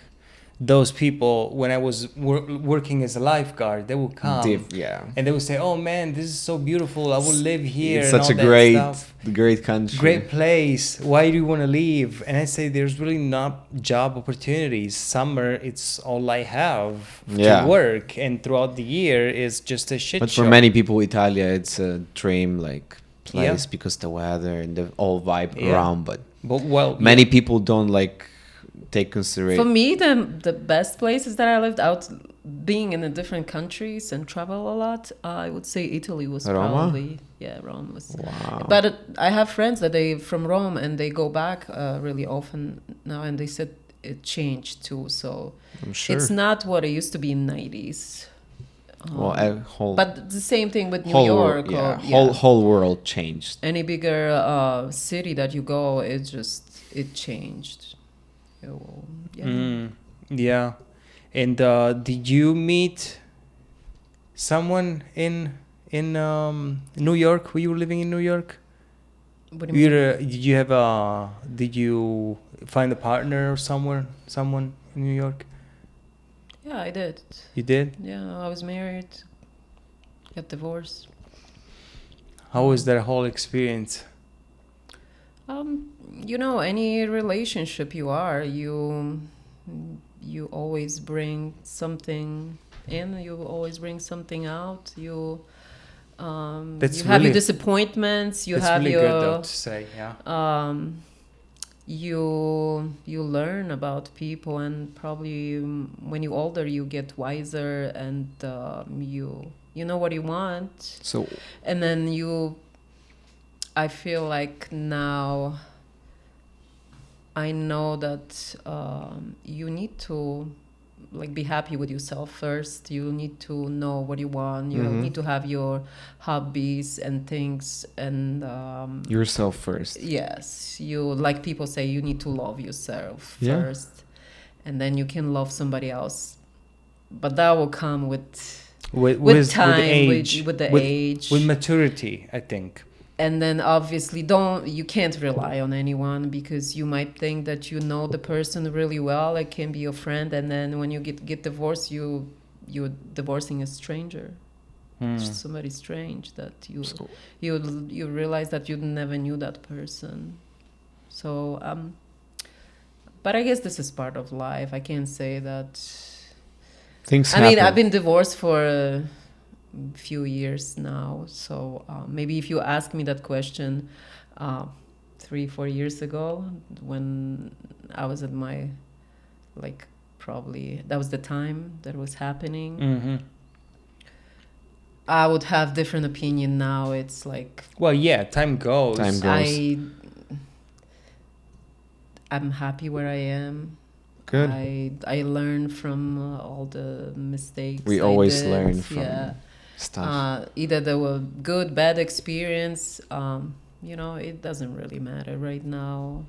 those people, when I was working as a lifeguard, they would come Yeah. and they would say, "Oh man, this is so beautiful. I will live here." It's and such all a that stuff. great country. Great place. Why do you want to leave? And I say, there's really not job opportunities. Summer, it's all I have Yeah. to work, and throughout the year is just a shit But show. for many people, Italia, it's a dream like place Yeah. because the weather and the all vibe Yeah. around. But well, many people don't like take consideration. For me, the best places that I lived out, being in the different countries and travel a lot, I would say Italy was Roma? probably, yeah, Rome was. Wow. But I have friends that they from Rome and they go back really often now, and they said it changed too. So I'm sure. it's not what it used to be in '90s. Well, a whole But the same thing with New whole York. world, Or, yeah. whole world changed. Any bigger city that you go, it changed. Yeah. Yeah. And did you meet someone in New York? Were you living in New York? What do you mean? Did you find a partner or someone in New York? Yeah, I did. You did? Yeah, I was married, got divorced. How was that whole experience? Any relationship you always bring something in, you always bring something out. You have really- your disappointments. You That's have really your good though to say, yeah. you learn about people, and probably when you older you get wiser, and you know what you want. So And then I feel like now I know that you need to like be happy with yourself first. You need to know what you want. You need to have your hobbies and things, and yourself first. yes, like people say, you need to love yourself Yeah. first, and then you can love somebody else. But that will come with time, age, with the age, with maturity, I think. and then obviously you can't rely on anyone, because you might think that you know the person really well, it can be your friend, and then when you get divorced, you're divorcing a stranger. Somebody strange that you realize that you never knew that person. So but I guess this is part of life. I can't say that. Things I mean, happen. I've been divorced for a few years now, so maybe if you ask me that question 3-4 years ago, when I was at my, like, probably that was the time that was happening, I would have different opinion. Now it's like, Well, yeah, time goes. Time goes. I'm happy where I am. Good. I learn from all the mistakes. We I always did. learn from Yeah. stuff. Either they were good, bad experience. It doesn't really matter right now.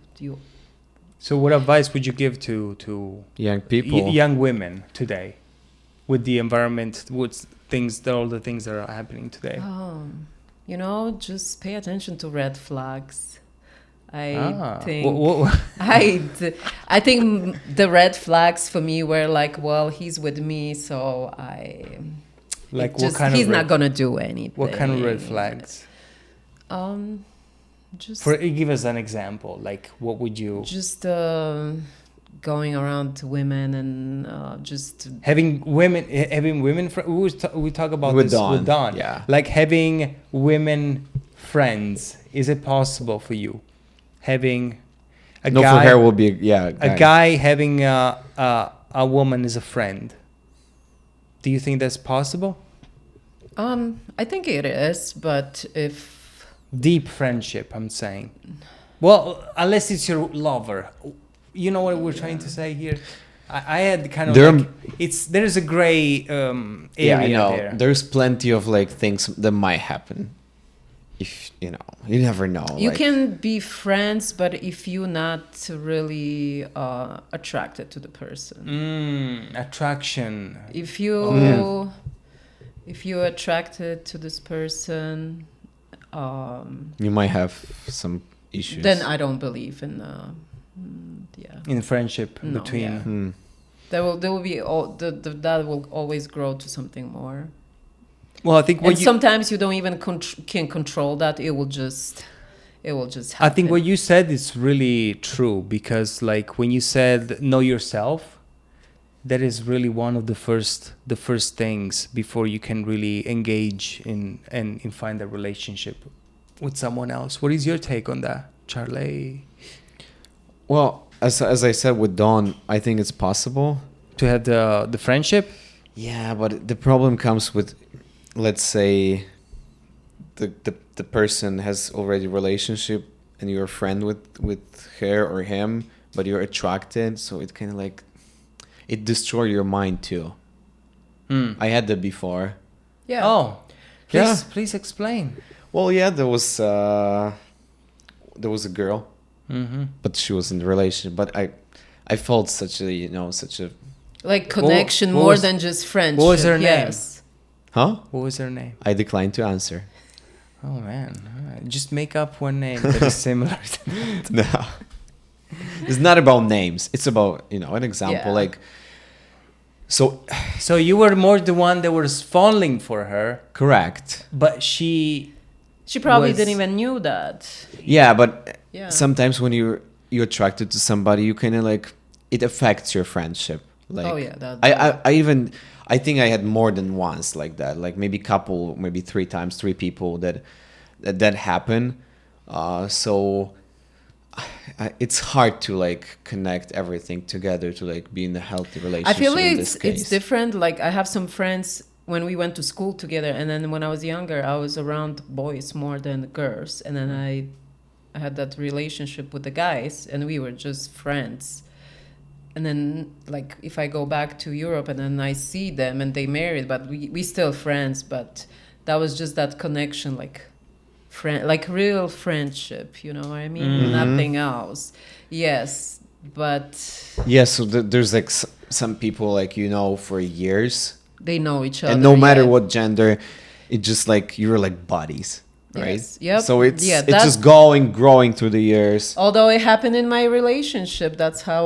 So what advice would you give to Young people. young women today with the environment, with all the things that are happening today? Just pay attention to red flags. I think I think the red flags for me were like, well, he's with me, so he's not gonna do anything. What kind of red flags? Give us an example. Like, what would you? Just going around to women and just having women. We talk about With this Dawn, with Dawn. yeah. Like having women friends. Is it possible for you? Having a No, guy, for her will be a guy having a woman as a friend. Do you think that's possible? I think it is, but if Deep friendship, I'm saying. Well, unless it's your lover. You know what we're trying to say here? I had kind of there's a gray area yeah, I know. there. There's plenty of like things that might happen. if you never know. You like, can be friends, but if you're not really attracted to the person. Attraction. If you Yeah. if you're attracted to this person, You might have some issues. then I don't believe in yeah. In friendship No, between. yeah. Hmm. There will be that will always grow to something more. Well, I think And sometimes you don't even can control that. It will just happen. I think what you said is really true, because like when you said know yourself, that is really one of the first things before you can really engage in and find a relationship with someone else. What is your take on that, Charlie? Well, as I said with Dawn, I think it's possible. To have the friendship? Yeah, but the problem comes with, let's say, the person has already a relationship and you're a friend with her or him, but you're attracted, so it kind of like it destroys your mind too. I had that before. Yeah. Oh, Yeah. please explain. Well, yeah, there was a girl, Mm-hmm. but she was in a relationship. But I felt such a Like connection what more was- than just friendship. what was her name? Yes. huh? What was her name? I declined to answer. Oh man, all right. Just make up one name that is similar. No, it's not about names. It's about an example. Yeah. Like, so So you were more the one that was falling for her, correct. but she. She probably Was- didn't even knew that. Yeah, but Yeah. sometimes when you're attracted to somebody, you kind of like it affects your friendship. Like, Oh, yeah, that- I think I had more than once like that. Like maybe couple, maybe 3 times, 3 people that happen. So it's hard to like connect everything together to like be in a healthy relationship. I feel in like this it's case. different. Like I have some friends when we went to school together, and then when I was younger, I was around boys more than girls, and then I had that relationship with the guys, and we were just friends. And then like if I go back to Europe and then I see them and they married, but we still friends, but that was just that connection, like like real friendship, you know what I mean? Mm-hmm. Nothing else. Yes, but Yeah, so there's like some people like for years, they know each other. and no matter yeah. what gender, it just like you're like buddies, right? Yes, yep. So it's Yeah, it's that- just growing through the years. Although it happened in my relationship, that's how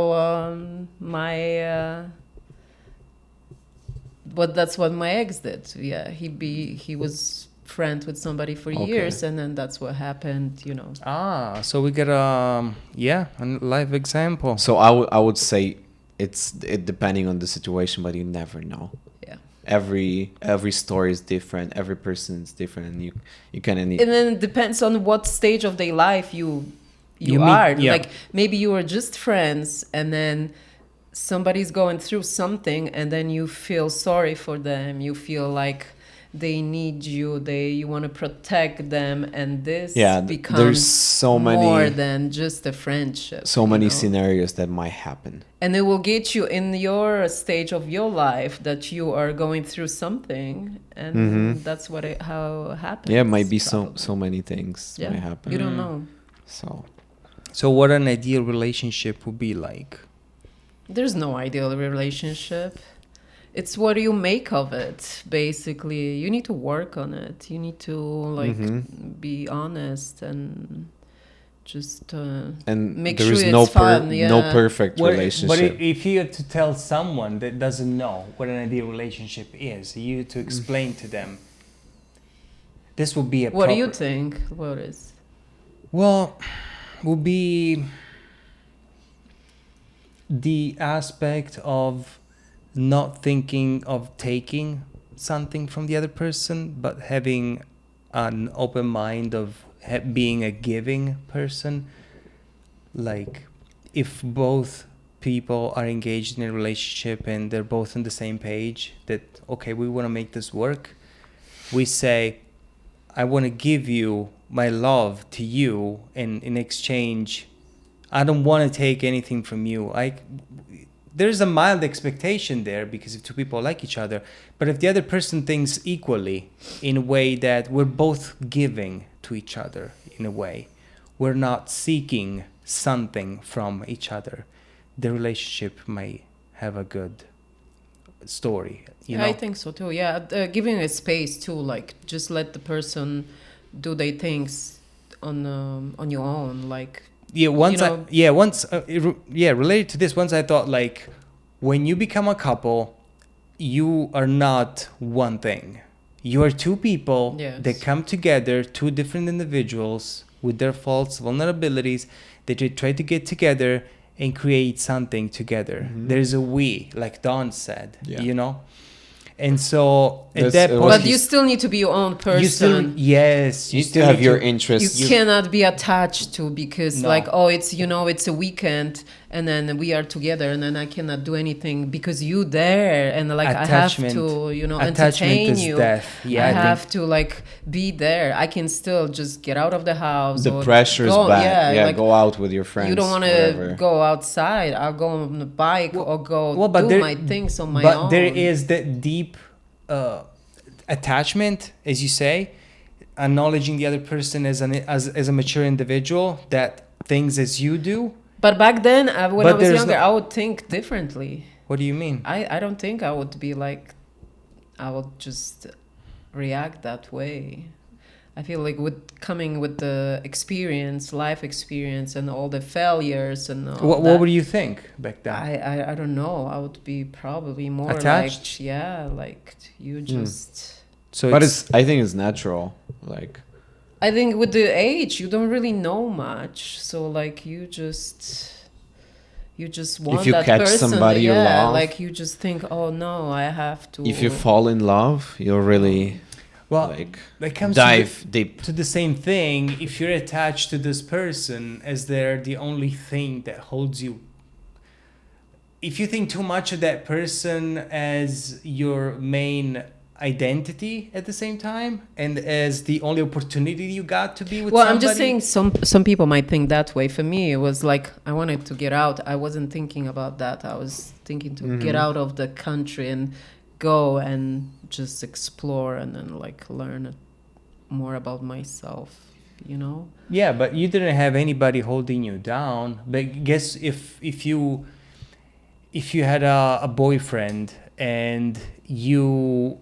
that's what my ex did. Yeah, he was friend with somebody for Okay. years, and then that's what happened. So we get a live example. So I would say it depending on the situation, but you never know. Yeah, Every story is different. Every person is different, and you kind of need. and then it depends on what stage of their life you You meet- are. yeah. Like maybe you were just friends, and then somebody's going through something, and then you feel sorry for them. You feel like they need you. You want to protect them, and this Yeah, becomes there's so many more than just a friendship. so many you know? scenarios that might happen. And it will get you in your stage of your life that you are going through something, and that's how it happens. Yeah, it might be probably. so many things Yeah, might happen. you don't know. So what an ideal relationship would be like? There's no ideal relationship. It's what you make of it, basically. You need to work on it. You need to be honest and just And make there sure is it's no fun. no yeah. perfect relationship. But if you had to tell someone that doesn't know what an ideal relationship is, you to explain to them, this would be a. What do you proper- think? What is? Well, would be the aspect of not thinking of taking something from the other person, but having an open mind of being a giving person. Like, if both people are engaged in a relationship and they're both on the same page, that, okay, we want to make this work, we say, I want to give you my love to you, and in exchange, I don't want to take anything from you. There's a mild expectation there, because if two people like each other, but if the other person thinks equally in a way that we're both giving to each other in a way. We're not seeking something from each other. The relationship may have a good story, you know? I think so too. Yeah, giving a space too, like just let the person do their things on your own, like Yeah, once you know, related to this, once I thought like when you become a couple, you are not one thing. You are two people Yes. that come together, two different individuals with their faults, vulnerabilities. They try to get together and create something together. Mhm. There's a we, like Don said, Yeah. you know? And so at That's- that it point, was but you still need to be your own person. you still, yes, You still have need your to- you interests. cannot be attached to, because No. like, oh, it's, you know, it's a weekend and then we are together and then I cannot do anything because you there, and like Attachment. I have to, you know, Attachment entertain is you. death. Yeah, I I think- have to like be there. I can still just get out of the house. The or pressure's go, bad. Yeah, like, go out with your friends. you don't want whatever. to go outside. I'll go on the bike or go but do there- my things on my but own. there is that deep attachment, as you say, acknowledging the other person as a mature individual that thinks as you do. But back then, when But I was there's younger, no- I would think differently. What do you mean? I don't think I would be like, I would just react that way. I feel like coming with the experience, life experience, and all the failures and all What that, would you think back then? I don't know. I would be probably more Attached? like, yeah, like you just. So But I think it's natural. Like, I think with the age, you don't really know much, so like you just want you that catch person. somebody you yeah, love- like you just think, oh no, I have to. if you fall in love, you'll really well, like that comes dive deep. to the same thing. If you're attached to this person as they're the only thing that holds you, if you think too much of that person as your main identity at the same time and as the only opportunity you got to be with well, somebody. I'm just saying some people might think that way. For me, it was like I wanted to get out. I wasn't thinking about that. I was thinking to get out of the country and go and just explore and then like learn more about myself, you know? Yeah, but you didn't have anybody holding you down. But guess if you had a boyfriend and you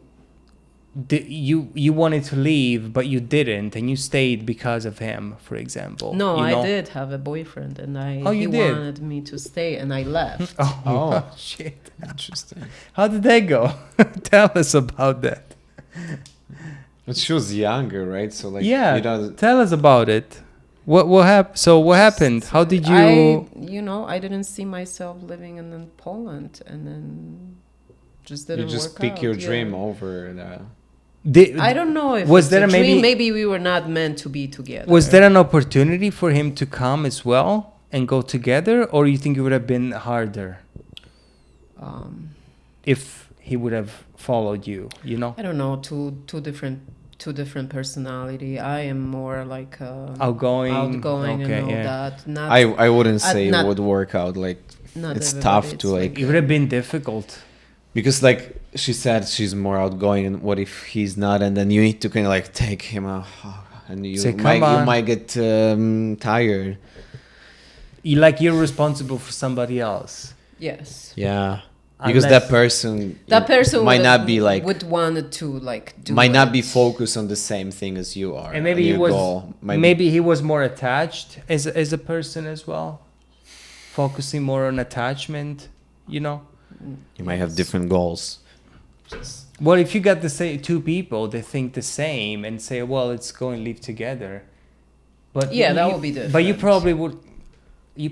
wanted to leave but you didn't and you stayed because of him, for example. No, you know? I did have a boyfriend and you he did? wanted me to stay and I left. Oh. Shit. Interesting. How did that go? Tell us about that. But she was younger, right? So like, Yeah, you know, tell us about it. What happened? So what happened? How did you? I didn't see myself living in Poland and then just didn't you just work pick out. your yeah. dream over I don't know if Was it's there a maybe- dream. Maybe we were not meant to be together. Was there an opportunity for him to come as well and go together, or you think it would have been harder if he would have followed you? You know, I don't know. Two different personality. I am more like outgoing and all yeah. that. Not I wouldn't say not- it would work out. Like, not it's everybody. tough It's to like, It would have been difficult. because like she said she's more outgoing, and what if he's not, and then you need to kind of like take him out, and you Say, "Come you on." might get tired. You're responsible for somebody else. Yes. Yeah, because Unless- that person might would- not be like would want to like do might not it. be focused on the same thing as you are. And maybe he your was goal might be- maybe he was more attached as a person as well, focusing more on attachment. You know. you might have different goals. Well, if you got the same two people that think the same and say, "Well, let's go and live together," but Yeah, that you- would be But you different.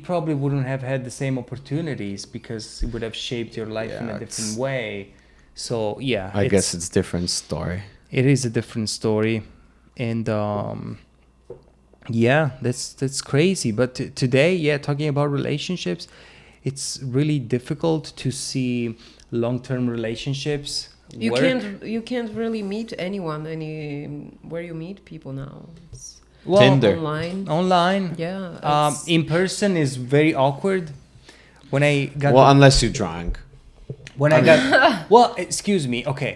probably wouldn't have had the same opportunities because it would have shaped your life in Yeah, a different it's- way. So yeah, I guess it's different story. it is a different story, and yeah, that's crazy. But today, yeah, talking about relationships, it's really difficult to see long-term relationships. You work. can't really meet anyone where you meet people now. It's Well, Tinder. online. Yeah. it's- In person is very awkward. When I got Well, unless you drank. when I got well, excuse me. Okay,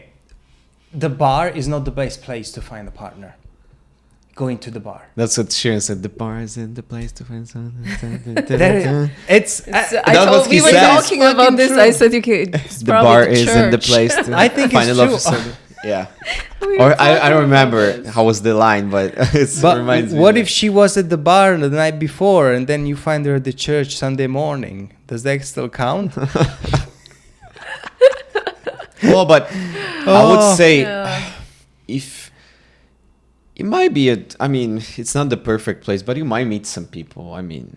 the bar is not the best place to find a partner. going to the bar. That's what Sharon said. The bar is in the place to find something. We were talking about this. I said, okay, it's The probably bar the is in the church. place to I think find it's a love true. for something. Yeah. We Or were I talking don't remember about this. how was the line, but it But reminds me. what of if she was at the bar the night before and then you find her at the church Sunday morning? Does that still count? Well, but I Oh. would say Yeah. if it might be I mean, it's not the perfect place, but you might meet some people. I mean,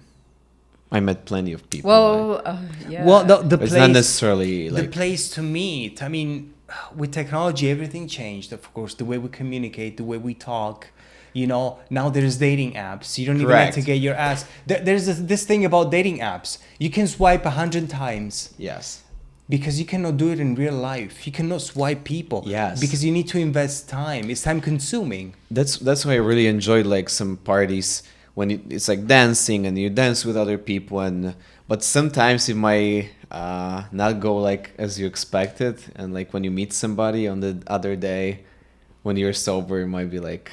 I met plenty of people. Well, yeah. Well, the it's place, not necessarily the like place to meet. I mean, with technology, everything changed. Of course, the way we communicate, the way we talk. You know, now there's dating apps. You don't even have to Correct. get your ass. There's this thing about dating apps. You can swipe 100 times yes. because you cannot do it in real life. You cannot swipe people. Yes. Because you need to invest time. It's time consuming. That's why I really enjoyed like some parties when it's like dancing and you dance with other people but sometimes it might not go like as you expected, and like when you meet somebody on the other day when you're sober, it might be like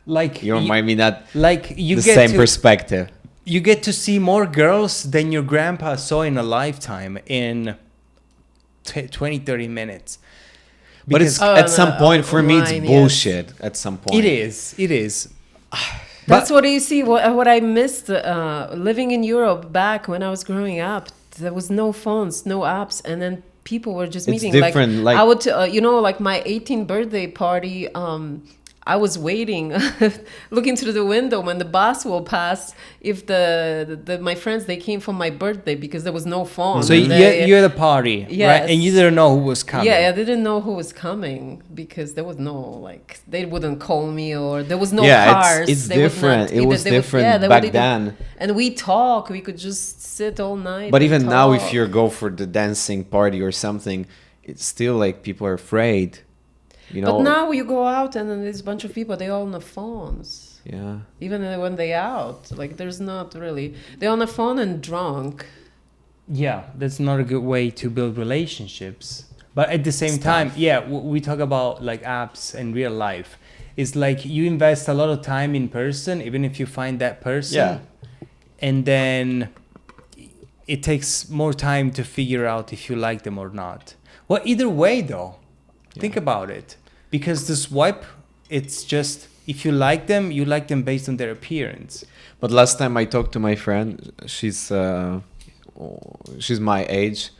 Like you might be not you the get same to, perspective. you get to see more girls than your grandpa saw in a lifetime in 20, 30 minutes. But it's Oh, at some point for me it's online, yes. bullshit. At some point It is. That's But- what you see. What I missed living in Europe back when I was growing up. There was no phones, no apps, and then people were just It's meeting. different, like- I would, like my 18th birthday party. I was waiting, looking through the window when the bus will pass. If my friends they came for my birthday because there was no phone. So And you're at a party, right? Yes. And you didn't know who was coming. Yeah, I didn't know who was coming because there was no they wouldn't call me, or there was no Yeah, cars. it's They would different. not It was they would- different they back would either- then. And we talk. We could just sit all night. But and even now, if talk. you go for the dancing party or something, it's still like people are afraid. You know? But now you go out and then there's a bunch of people. They all on the phones. Yeah. Even when they out, like there's not really. They're on the phone and drunk. Yeah, that's not a good way to build relationships. But at the same time, yeah, we talk about like apps and real life. It's like you invest a lot of time in person, even if you find that person. Yeah. And then it takes more time to figure out if you like them or not. Well, either way, though, think about it. Because the swipe, it's just if you like them based on their appearance. But last time I talked to my friend, she's my age.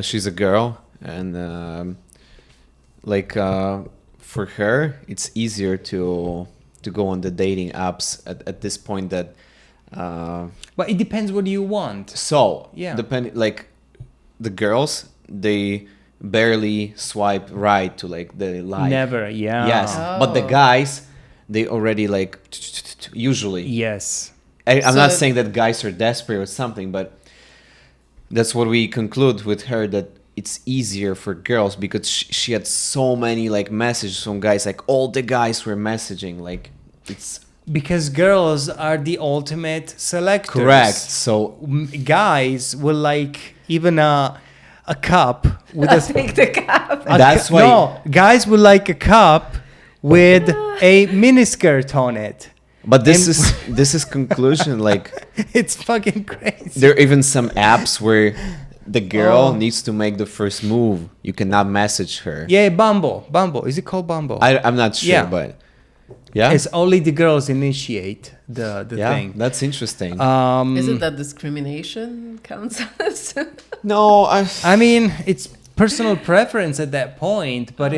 She's a girl, and for her, it's easier to go on the dating apps at this point that. But it depends what you want. So Yeah. like the girls, they barely swipe right to like the like. Never, yeah. Yes, but the Oh. guys, they already like usually. Yes. I'm So not that- saying that guys are desperate or something, but that's what we conclude with her, that it's easier for girls because she had so many like messages from guys, like all the guys were messaging, like it's Because girls are the ultimate selectors. correct. So Guys will like even a cup with a Take the cap. That's why- No, guys will like a cup with a miniskirt on it. but this And- this is conclusion, like It's fucking crazy. there are even some apps where the girl Oh. needs to make the first move. You cannot message her. Yeah, Bumble. Is it called Bumble? I'm not sure, Yeah. but yeah, It's only the girls initiate the yeah, thing. that's interesting. Is it that discrimination counts as? No, I mean, it's personal preference at that point, but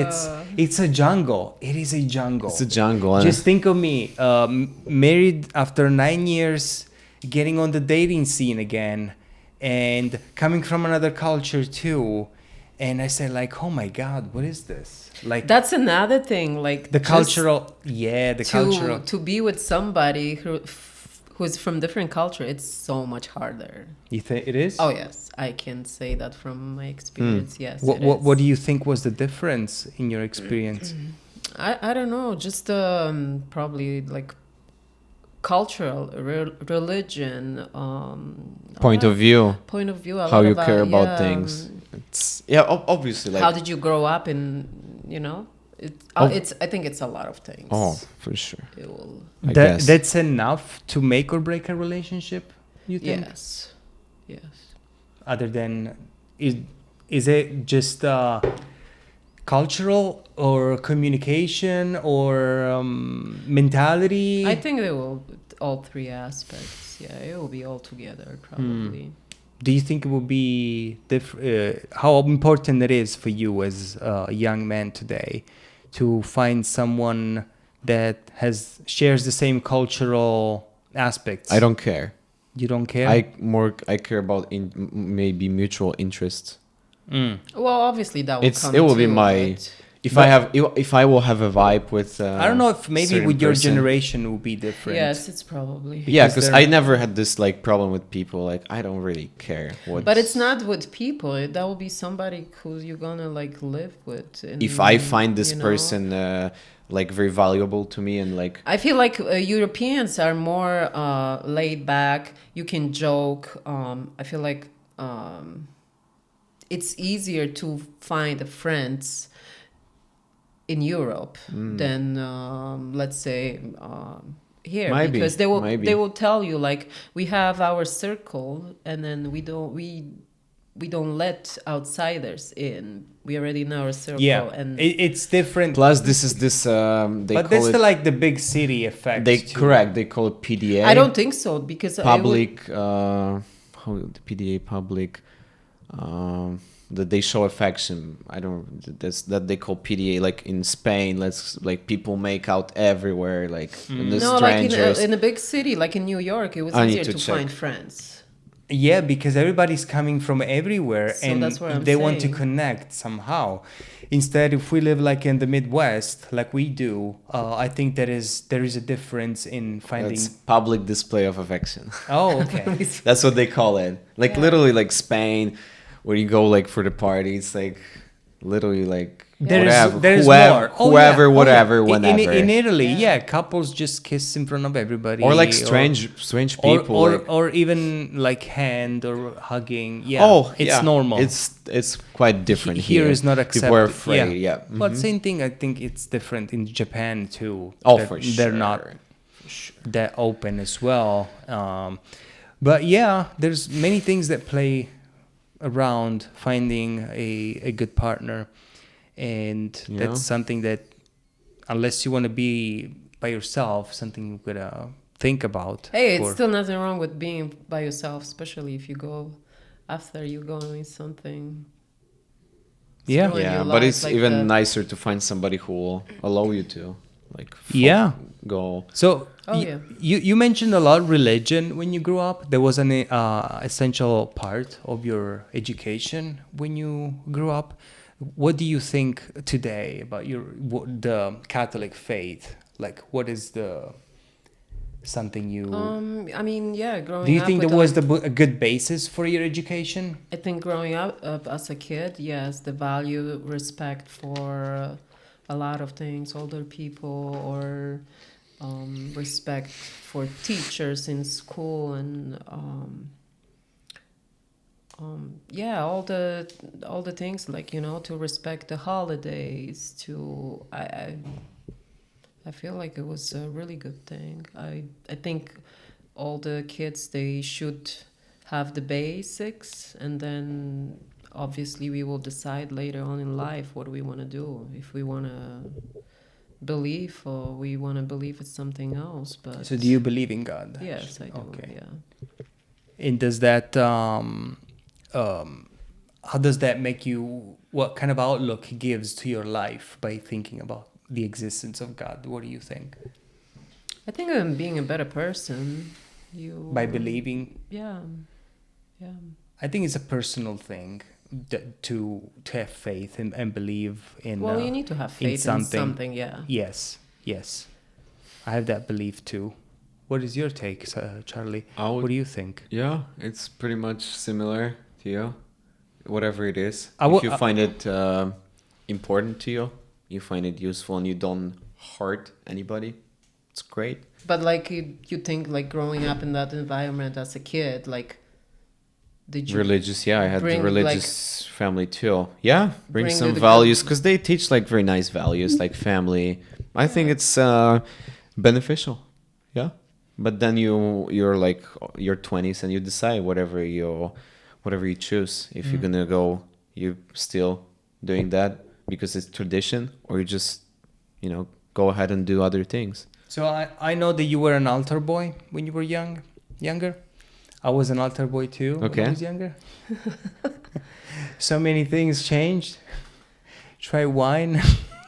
it's a jungle. It is a jungle. it's a jungle. Just think of me, married after 9 years, getting on the dating scene again, and coming from another culture too. And I said, like, oh my God, what is this? Like That's another thing. Like the just cultural, the cultural. to be with somebody who's from different culture, it's so much harder. You think it is? Oh yes, I can say that from my experience. Yes. What, it what, is. what do you think was the difference in your experience? I don't know. Just probably like cultural religion point of view, point of view. how you care about things. It's obviously like how did you grow up in It's. I think it's a lot of things. Oh, for sure. It will. I guess. That's enough to make or break a relationship, you think? Yes. Yes. Other than, is it just cultural or communication or mentality? I think they will all three aspects. Yeah, it will be all together probably. Do you think it would be how important it is for you as a young man today to find someone that shares the same cultural aspects? I don't care. You don't care? I care about maybe mutual interests. Well, obviously that will come. It will be too, my but- if I will have a vibe with. I don't know if maybe certain with your person. generation it will be different. Yes, it's probably. Yeah, because because they're- I never had this like problem with people. Like I don't really care what. But it's not with people. That will be somebody who you're gonna like live with. And, If I find this you know. person like very valuable to me and like I feel like Europeans are more laid back. You can joke. I feel like it's easier to find friends in Europe than let's say here, Maybe, because maybe. they will tell you like we have our circle and then we don't let outsiders in. We already know our circle. Yeah, and it's different. plus this is this they but call that's it the, like the big city effect. they too. correct they call it PDA. I don't think so because public how the PDA public that they show affection. I don't that's that they call PDA like in Spain. Let's like people make out everywhere like in the no, like strangers. in a big city like in New York, it was I need easier to to check. find friends. Yeah, because everybody's coming from everywhere So and that's what I'm they want to saying. connect somehow. Instead, if we live like in the Midwest, like we do, I think there is a difference in finding. That's public display of affection. Oh, okay. That's what they call it. Like Yeah. literally like Spain, where you go like for the party. It's like literally like There's whoever, more. Oh, whoever, yeah. whatever, In- whenever. In Italy, yeah, couples just kiss in front of everybody. or like strange people. like, or even like hand or hugging. Yeah. oh, it's yeah. normal. It's quite different Here here. is not People are accepted. afraid. Yeah. But Mhm. same thing, I think it's different in Japan too. Oh, That for sure. They're not that open as well. But yeah, there's many things that play around finding a good partner. And Yeah. that's something that, unless you want to be by yourself, something you gotta think about. Hey, it's for- still nothing wrong with being by yourself, especially if you go after you go with something. Yeah. Still in Yeah, your but life, it's like even the- nicer to find somebody who will allow you to like Yeah. go. So Oh, yeah. you mentioned a lot religion when you grew up. There was an essential part of your education when you grew up. What do you think today about the Catholic faith? Like, what is something you? I mean, yeah, growing Do you up think with there was like- a good basis for your education? I think growing up as a kid, yes, the value, respect for a lot of things, older people, or respect for teachers in school, and yeah, all the things like to respect the holidays. I feel like it was a really good thing. I think all the kids, they should have the basics, and then obviously we will decide later on in life what we want to do, if we want to believe or we want to believe it's something else. But So, do you believe in God? yes, I do. Okay. Yeah. And does that how does that make you? What kind of outlook it gives to your life by thinking about the existence of God? What do you think? I think I'm being a better person. By believing, Yeah. I think it's a personal thing to have faith and believe in. Well, you need to have faith in something. Yeah. Yes, I have that belief too. What is your take, Charlie? What do you think? Yeah, it's pretty much similar to you. Whatever it is, I if you find it important to you, you find it useful, and you don't hurt anybody, it's great. But like you think like growing up in that environment as a kid, like Did you Religious, yeah, I had the bring, religious family too. Yeah, bring bring some the values good- because they teach like very nice values like family. I think it's beneficial. Yeah, but then you're like your 20s and you decide whatever you choose. If you're gonna go, you still doing that because it's tradition, or you just go ahead and do other things. So I know that you were an altar boy when you were younger. I was an altar boy too when Okay. I was younger. So many things changed. Try wine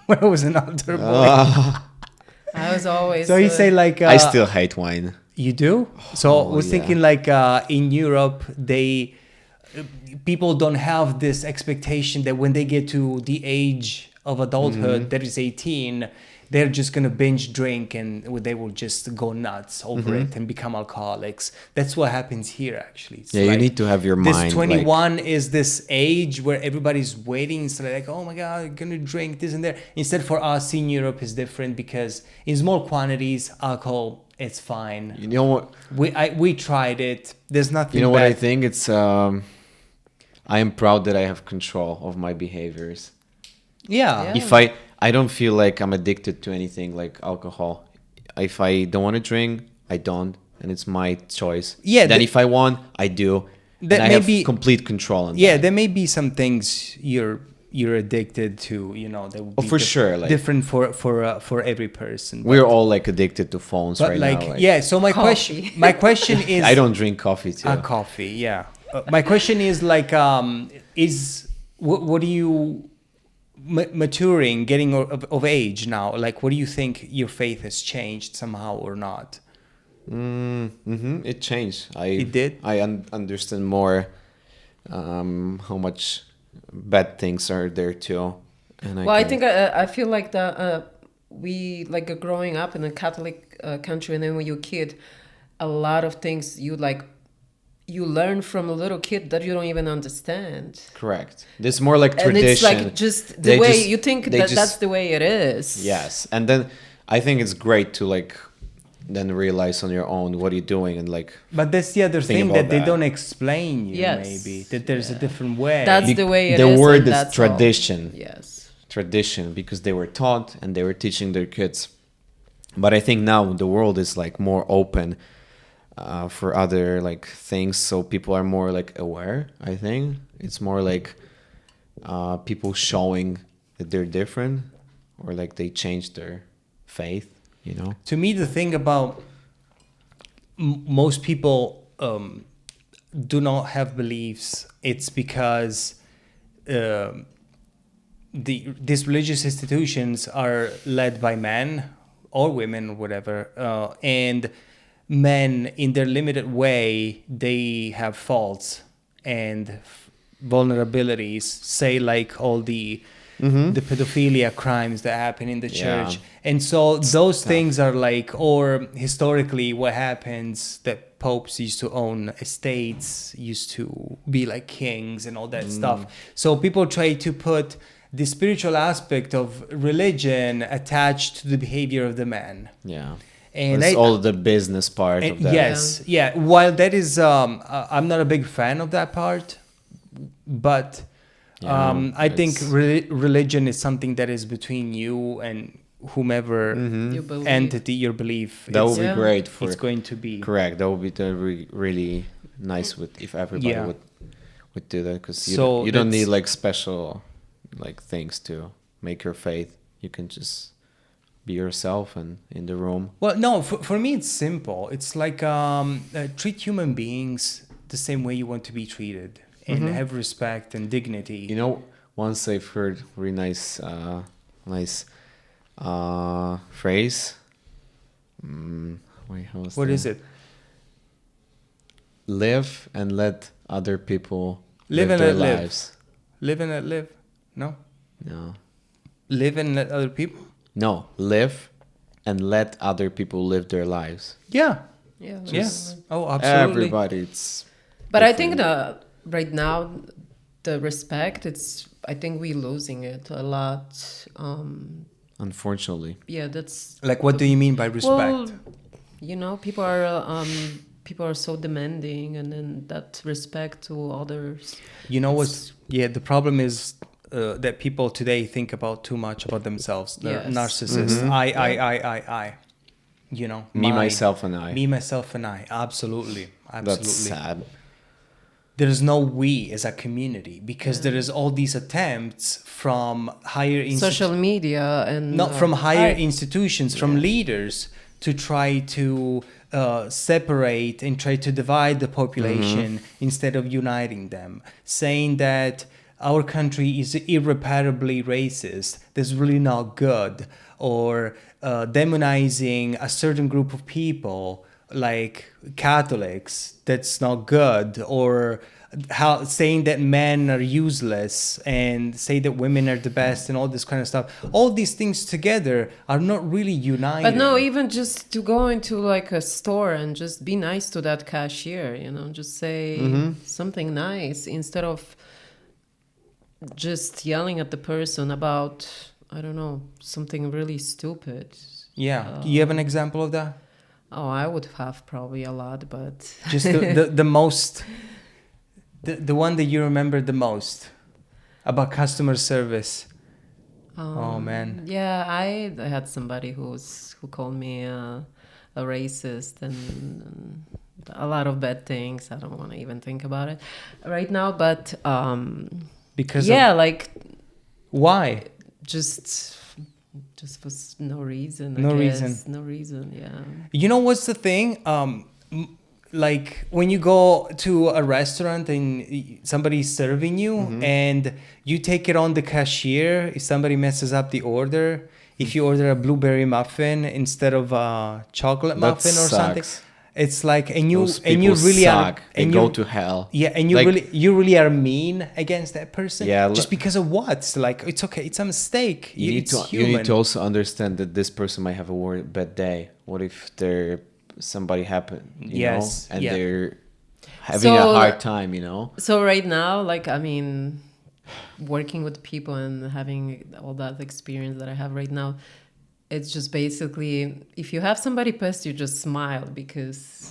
when I was an altar boy. I was always. So you say like I still hate wine. you do. So I was yeah. thinking like in Europe people don't have this expectation that when they get to the age of adulthood, that is 18, they're just gonna binge drink and they will just go nuts over it and become alcoholics. That's what happens here actually. It's Yeah, you need to have your mind, This 21 is this age where everybody's waiting. So like, oh my God, I'm gonna drink this and that. Instead for us in Europe is different because in small quantities, alcohol, it's fine. You know what? We tried it. There's nothing You know what I bad. think? It's I am proud that I have control of my behaviors. Yeah. If I don't feel like I'm addicted to anything like alcohol. If I don't want to drink, I don't, and it's my choice. Yeah, Then if I want, I do. That and I may have be- complete control on Yeah, that. there may be some things you're addicted to, that would Oh, be for sure, like- different for every person. We're but, all like addicted to phones but right like, now. yeah. So my Coffee. question is I don't drink coffee too. coffee. Yeah. My question is like, what do you maturing, getting of age now? Like, what do you think your faith has changed somehow or not? It changed. It did? I understand more how much bad things are there too. And Well, I think I feel like we like growing up in a Catholic country, and then when you're a kid, a lot of things you learn from a little kid that you don't even understand. correct. There's more like tradition. And it's like just the They way just- you think they that just- that's the way it is. Yes, and then I think it's great to like then realize on your own what you're doing and like But that's the other Think thing about that they that. don't explain you. Yes. Maybe that there's a different way. That's the way it the is. word and is that's all. tradition. Yes. Tradition because they were taught and they were teaching their kids. But I think now the world is like more open for other like things, so people are more like aware. I think it's more like people showing that they're different or like they changed their faith. To me, the thing about most people do not have beliefs, it's because these religious institutions are led by men or women or whatever, and men in their limited way, they have faults and vulnerabilities, say like all the pedophilia crimes that happen in the Yeah. church. And so those tough. things are like, or historically what happens, that popes used to own estates, used to be like kings and all that stuff. So people try to put the spiritual aspect of religion attached to the behavior of the man. Yeah. And It's all the business part of that. yes, yeah. While that is, I'm not a big fan of that part, but Yeah, I think it's- religion is something that is between you and whomever You believe. entity your belief. That would Yeah. be great for It's going to be. correct. That would be really nice if everybody Yeah. would do that because So you don't need that's- like special like things to make your faith. You can just be yourself and in the room. Well, no, for me it's simple. It's like treat human beings the same way you want to be treated, and have respect and dignity. You know, once I've heard really nice phrase. Wait, how was What that? is it? Live and let other people Live live and their let live. lives. Live and let live. No, No. live and let other people. No, live and let other people live their lives. Yeah. Yeah. Yes. Oh, absolutely. Everybody, it's. But I think different. right now, the respect, I think we're losing it a lot. Unfortunately. Yeah, that's. Like, what do you mean by respect? Well, people are people are so demanding, and then that respect to others. You know It's- what's the problem is that people today think about too much about themselves. They're Yes. narcissists. Mhm. I. You know, Me, mine, myself, and I. me, myself, and I. Absolutely, absolutely. That's sad. There's no we as a community because there is all these attempts from higher social media and not from higher I- institutions, from Yeah. leaders to try to separate and try to divide the population instead of uniting them, saying that our country is irreparably racist, that's really not good, or demonizing a certain group of people like Catholics, that's not good, or how saying that men are useless and say that women are the best and all this kind of stuff. All these things together are not really uniting. But no, even just to go into like a store and just be nice to that cashier, you know, just say something nice instead of just yelling at the person about, I don't know, something really stupid. Yeah. Do you have an example of that? Oh, I would have probably a lot, but Just the most, the one that you remember the most about customer service. Oh man. Yeah, I had somebody who called me a racist and a lot of bad things. I don't want to even think about it right now, but Because yeah, of, like why? just for no reason. I No guess. reason. No reason. Yeah. You know what's the thing? Like when you go to a restaurant and somebody's serving you and you take it on the cashier, if somebody messes up the order, if you order a blueberry muffin instead of a chocolate That muffin or something, sucks. it's like Those and you people really suck. are They and go you to hell. yeah, and you Like- really are mean against that person. Yeah, just because of what? It's like it's okay, it's a mistake. It's You human. need to also understand that this person might have a bad day. What if somebody happened, you Yes, know, and yeah. they're having a So, hard time, you know? So right now, like, I mean, working with people and having all that experience that I have right now, it's just basically, if you have somebody pissed, you just smile because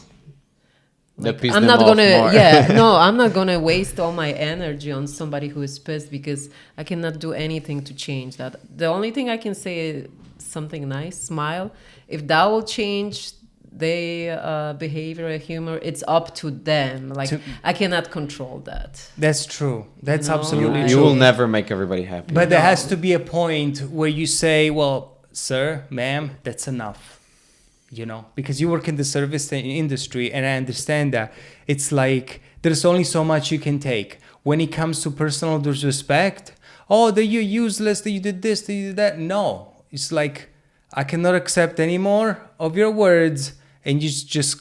That pissed I'm them not off gonna, more. yeah, no, I'm not gonna waste all my energy on somebody who is pissed because I cannot do anything to change that. The only thing I can say is something nice, smile. If that will change their behavior or humor, it's up to them. Like, I cannot control that. That's true. That's You know, absolutely like- You true. will never make everybody happy. But there No. has to be a point where you say, well, sir, ma'am, that's enough. You know, because you work in the service industry and I understand that. It's like there's only so much you can take. When it comes to personal disrespect, oh, that you're useless, that you did this, that you did that. No, it's like I cannot accept any more of your words and you just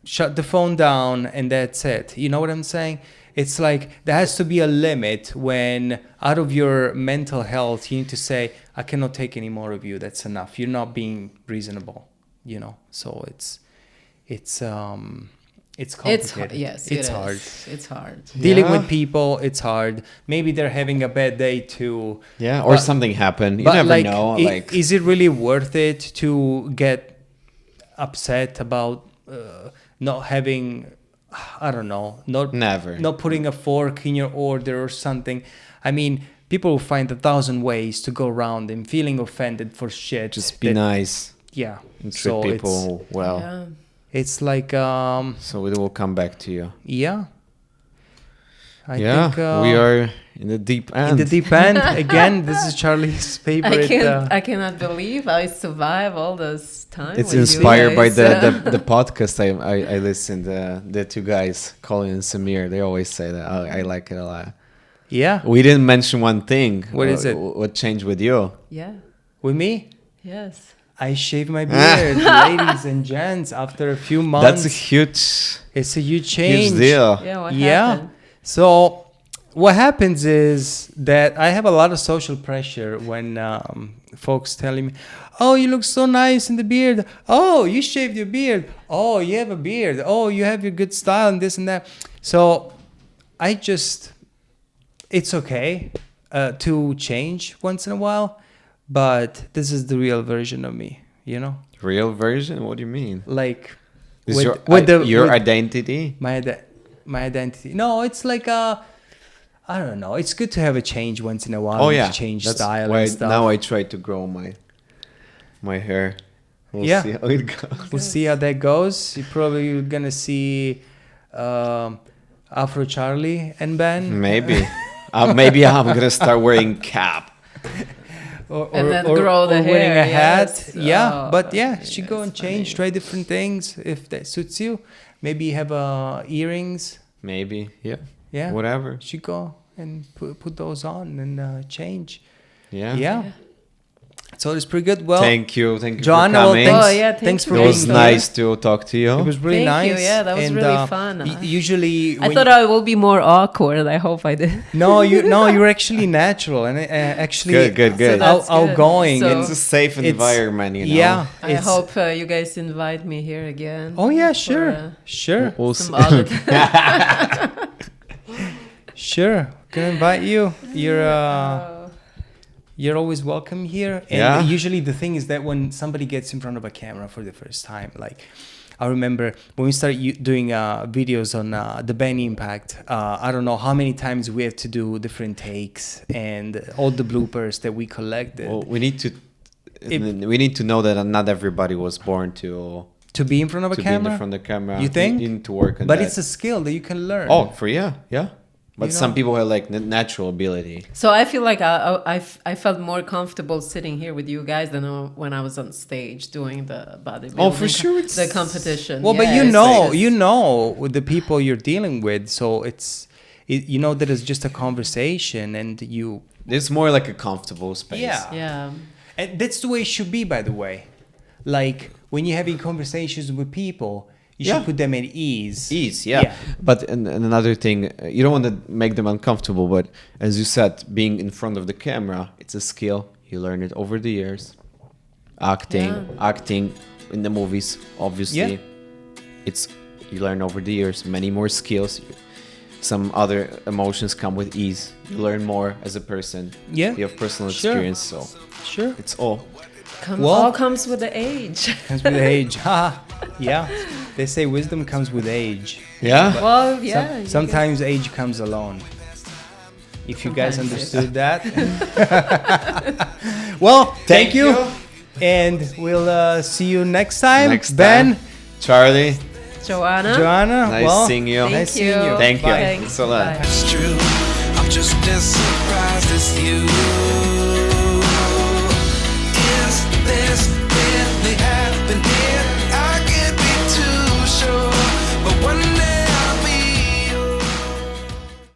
shut the phone down and that's it. You know what I'm saying? It's like there has to be a limit when out of your mental health you need to say, I cannot take any more of you. That's enough. You're not being reasonable, you know? So it's complicated. Yes, it's it hard. is. It's hard. Dealing Yeah. with people, it's hard. Maybe they're having a bad day too. Yeah, or But- something happened. You But never like, know. Like, is it really worth it to get upset about not having, I don't know, never. not putting a fork in your order or something? I mean, people will find 1,000 ways to go around and feeling offended for shit. Just be that- nice Yeah. and treat people well. Yeah. It's like, So it will come back to you. yeah. I yeah, think we are in the deep end. in the deep end. Again, this is Charlie's favorite. I cannot believe I survived all this time. It's with inspired you by guys. the podcast I listened. The two guys, Colin and Samir, they always say that. I like it a lot. Yeah. We didn't mention one thing. What is it? What changed with you? Yeah. With me? Yes. I shaved my beard, ladies and gents, after a few months. That's a huge It's a huge change. huge deal. Yeah. What Yeah. happened? So what happens is that I have a lot of social pressure when folks telling me, "Oh, you look so nice in the beard. Oh, you shaved your beard. Oh, you have a beard. Oh, you have your good style and this and that." So I just, it's okay to change once in a while, but this is the real version of me, you know? Real version? What do you mean? Like Is With- your with the- your with- identity? my identity. No, it's like I don't know. It's good to have a change once in a while. Oh and yeah, to change that's style why and stuff. now I try to grow my hair. We'll Yeah. see how it goes. We'll see how that goes. You probably gonna see Afro Charlie and Ben. Maybe. Maybe I'm gonna start wearing cap. And then grow the wearing hair, a hat. yes. Yeah, Oh, but yeah, okay, should go and that's change, funny. try different things if that suits you. Maybe have earrings. Maybe. Yeah. Yeah, Whatever. should go and put those on and change. Yeah. Yeah. So it's pretty good. Well, Thank you. Thank you Joanna, for well, coming. thanks, Oh, yeah, thanks thanks for for It being was being here. nice to talk to you. It was really Thank you, nice. yeah, that was and, really fun. Usually, I when thought I will be more awkward. I hope I did. you're actually natural and actually Good. So that's good. outgoing. So- and It's a safe It's- environment, you know. Yeah, I it's- hope you guys invite me here again. Oh yeah, for, sure, sure, We'll some see. other sure. Gonna invite you. You're always welcome here. And Yeah. usually the thing is that when somebody gets in front of a camera for the first time, like I remember when we started doing videos on the Ben Impact, I don't know how many times we have to do different takes and all the bloopers that we collected Well, we need to know that not everybody was born to to be in front of a be in camera. front of the camera. You think? You need to work on But that. it's a skill that you can learn. Oh, for yeah. But You some know? people have like natural ability. So I feel like I felt more comfortable sitting here with you guys than when I was on stage doing the bodybuilding. Oh, for sure, it's- the competition. Well, but Yeah, you it's know, like- you know with the people you're dealing with, so you know that it's just a conversation, and you. It's more like a comfortable space. Yeah. Yeah. And that's the way it should be, by the way. Like when you're having conversations with people, you Yeah. should put them at ease. Ease, yeah. But and another thing, you don't want to make them uncomfortable. But as you said, being in front of the camera, it's a skill. You learn it over the years. Acting in the movies, obviously. Yeah. You learn over the years many more skills. Some other emotions come with ease. You learn more as a person. Yeah. You have personal Sure. experience, so Sure. it's all. Well- All comes with the age. Comes with age. Ha. Yeah. They say wisdom comes with age. Yeah. Well, yeah. you Sometimes age comes alone. If you guys Sometimes, understood that. Well, thank you. And we'll see you next time. Next Ben, time. Charlie, can- Joanna. Joanna. nice well, seeing you. Thank Nice seeing you. Thank you. Bye. Thanks a lot. Bye. It's true. I'm just as surprised as you. Is this